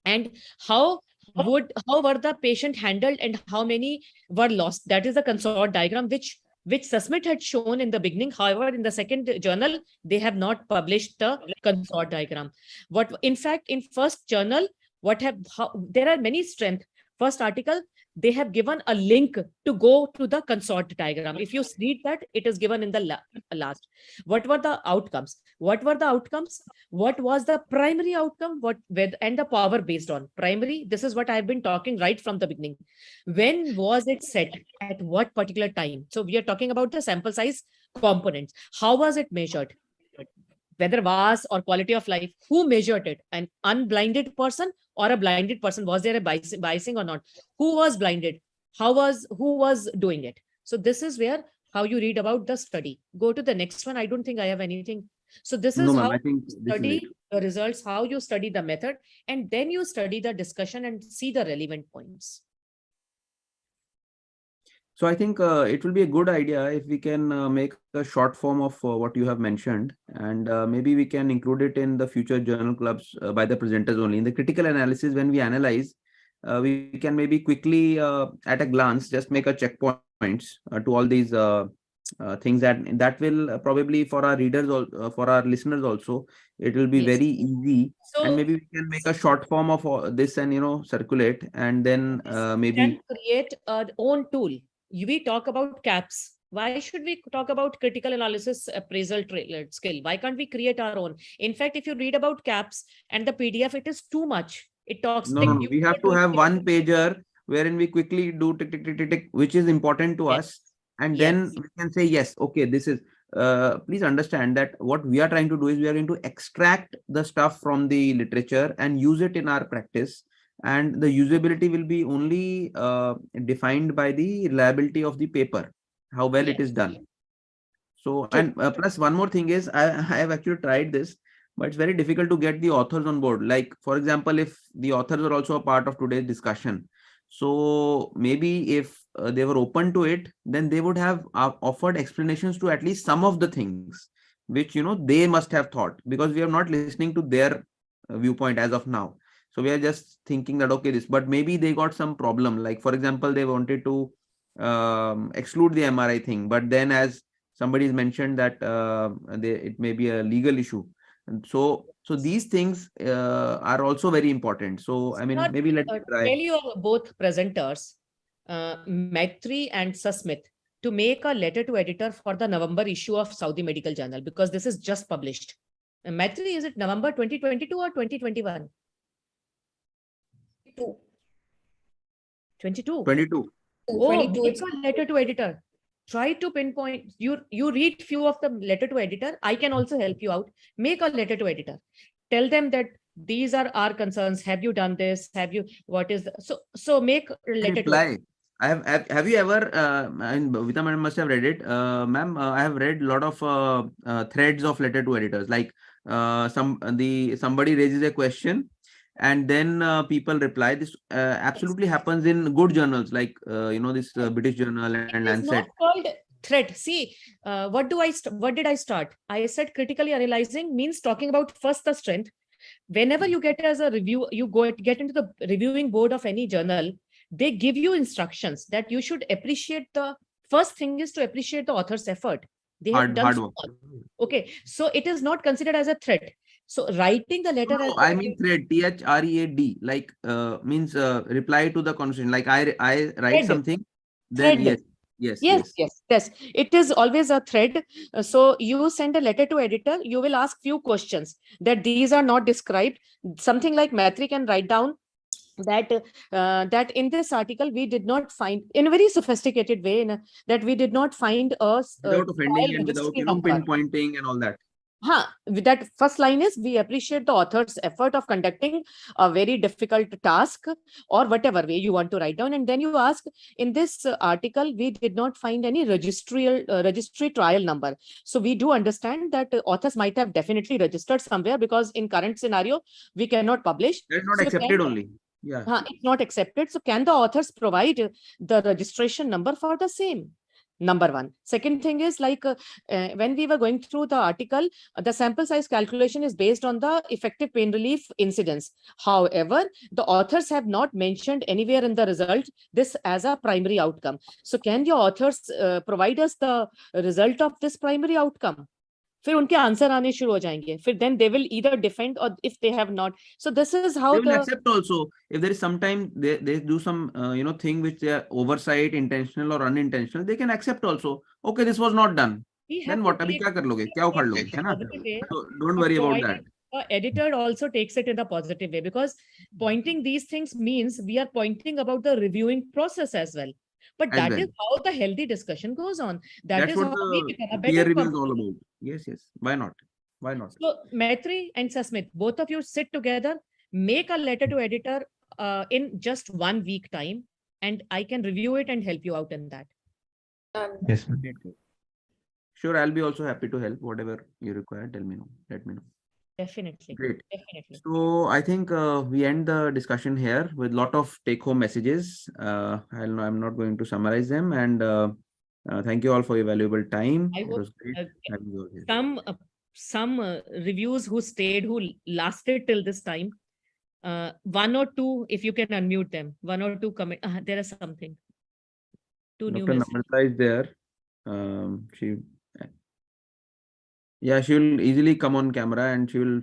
And how were the patient handled and how many were lost? That is the consort diagram, which Sasmit had shown in the beginning. However, in the second journal, they have not published the consort diagram. In fact, in first journal, there are many strengths. First article, they have given a link to go to the consort diagram. If you read that, it is given in the last. What were the outcomes? What were the outcomes? What was the primary outcome? And the power based on primary? This is what I've been talking right from the beginning. When was it set? At what particular time? So we are talking about the sample size components. How was it measured? Whether VAS or quality of life, who measured it? An unblinded person or a blinded person? Was there a biasing or not? Who was blinded? Who was doing it? So this is where how you read about the study. Go to the next one. I don't think I have anything. So this is how you study the results, how you study the method, and then you study the discussion and see the relevant points. So I think it will be a good idea if we can make a short form of what you have mentioned, and maybe we can include it in the future journal clubs by the presenters only. In the critical analysis, when we analyze, we can maybe quickly at a glance just make a checkpoints to all these things that will probably for our readers or for our listeners also, it will be very easy. So, and maybe we can make a short form of this and circulate, and then maybe can create our own tool. We talk about CAPS. Why should we talk about critical analysis appraisal skill? Why can't we create our own? In fact, if you read about CAPS and the PDF, it is too much. It talks. No. We have to have one pager wherein we quickly do tick, tick, tick, tick, tick, which is important to us. And then we can say, yes, okay, this is, please understand that what we are trying to do is we are going to extract the stuff from the literature and use it in our practice. And the usability will be only defined by the reliability of the paper, how well it is done. So, and plus one more thing is I have actually tried this, but it's very difficult to get the authors on board. Like, for example, if the authors are also a part of today's discussion, so maybe if they were open to it, then they would have offered explanations to at least some of the things which, they must have thought, because we are not listening to their viewpoint as of now. So we are just thinking that, okay, this, but maybe they got some problem. Like, for example, they wanted to exclude the MRI thing, but then as somebody has mentioned that it may be a legal issue. And so So these things are also very important. So I mean, Sir, maybe let's try. tell your both presenters, Maitri and Sasmit, to make a letter to editor for the November issue of Saudi Medical Journal, because this is just published. Maitri, is it November 2022 or 2021? 22. 22. Oh, 22. make a letter to editor. Try to pinpoint. You read few of the letter to editor. I can also help you out. Make a letter to editor. Tell them that these are our concerns. Have you done this? Have you? What is the, so make a letter to Reply. Have you ever, and Babita madam must have read it, ma'am, I have read a lot of threads of letter to editors, like somebody raises a question and then people reply. This absolutely happens in good journals like this British Journal and It is Lancet. not called thread. See, what did I start? I said critically analyzing means talking about first the strength. Whenever you get as a review, you get into the reviewing board of any journal, they give you instructions that you should appreciate the first thing is to appreciate the author's effort. They have done Hard so work. much. Okay, so it is not considered as a threat. So writing the letter No, as I mean thread, THREAD, like means reply to the conversation. Like I write Thread. something, then Thread. Yes. It is always a thread. So you send a letter to editor, you will ask few questions that these are not described. Something like Maitri can write down that in this article we did not find, in a very sophisticated way, that we did not find a without offending trial and without registry number. pinpointing and all that. That first line is, we appreciate the author's effort of conducting a very difficult task, or whatever way you want to write down. And then you ask, in this article, we did not find any registry trial number. So we do understand that authors might have definitely registered somewhere, because in current scenario, we cannot publish. That's not So accepted only. Yeah. It's not accepted. So can the authors provide the registration number for the same? Number one. Second thing is, like when we were going through the article, the sample size calculation is based on the effective pain relief incidence. However, the authors have not mentioned anywhere in the result this as a primary outcome. So can your authors provide us the result of this primary outcome? फिर उनके answer आने शुरू हो जाएंगे, फिर then they will either defend, or if they have not. So this is how they will accept also. If there is sometime they do some thing which they are oversight, intentional or unintentional, they can accept also. Okay, this was not done. Then what? अभी क्या कर लोगे? क्या उखाड़ लोगे? है ना? So don't worry about that. The editor also takes it in a positive way, because pointing these things means we are pointing about the reviewing process as well. But that is how the healthy discussion goes on. That's is how we become a better peer review is all about. Yes. Why not? So Maitri and Sasmit, both of you sit together, make a letter to editor in just 1 week time, and I can review it and help you out in that. Yes. Sure, I'll be also happy to help. Whatever you require, tell me know. Let me know. Definitely. Great. Definitely. So I think we end the discussion here with a lot of take-home messages. I'm not going to summarize them, and thank you all for your valuable time. It was great having you here. Some reviews who stayed, who lasted till this time. 1 or 2, if you can unmute them. 1 or 2 comment. There is something. 2 new Dr. messages. Namrata is there. She will easily come on camera, and she will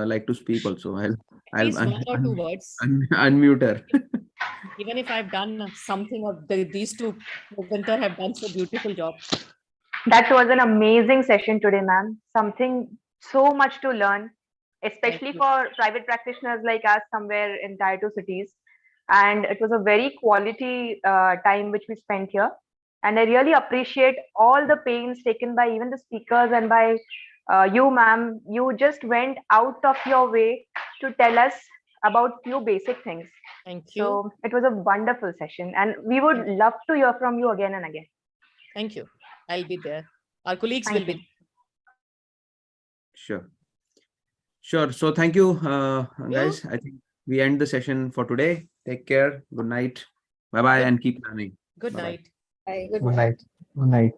like to speak also. I'll 1 or 2 words. Unmute her. Even if I've done something, or these 2 presenters have done so beautiful job. That was an amazing session today, ma'am. Something so much to learn, especially for private practitioners like us somewhere in Tier 2 cities. And it was a very quality time which we spent here. And I really appreciate all the pains taken by even the speakers and by you, ma'am. You just went out of your way to tell us about few basic things. Thank you. So it was a wonderful session, and we would love to hear from you again and again. Thank you. I'll be there. Our colleagues will be. Sure. So thank you, guys. I think we end the session for today. Take care. Good night. Bye-bye, and keep learning. Good Bye-bye. night. Bye. Good Good night.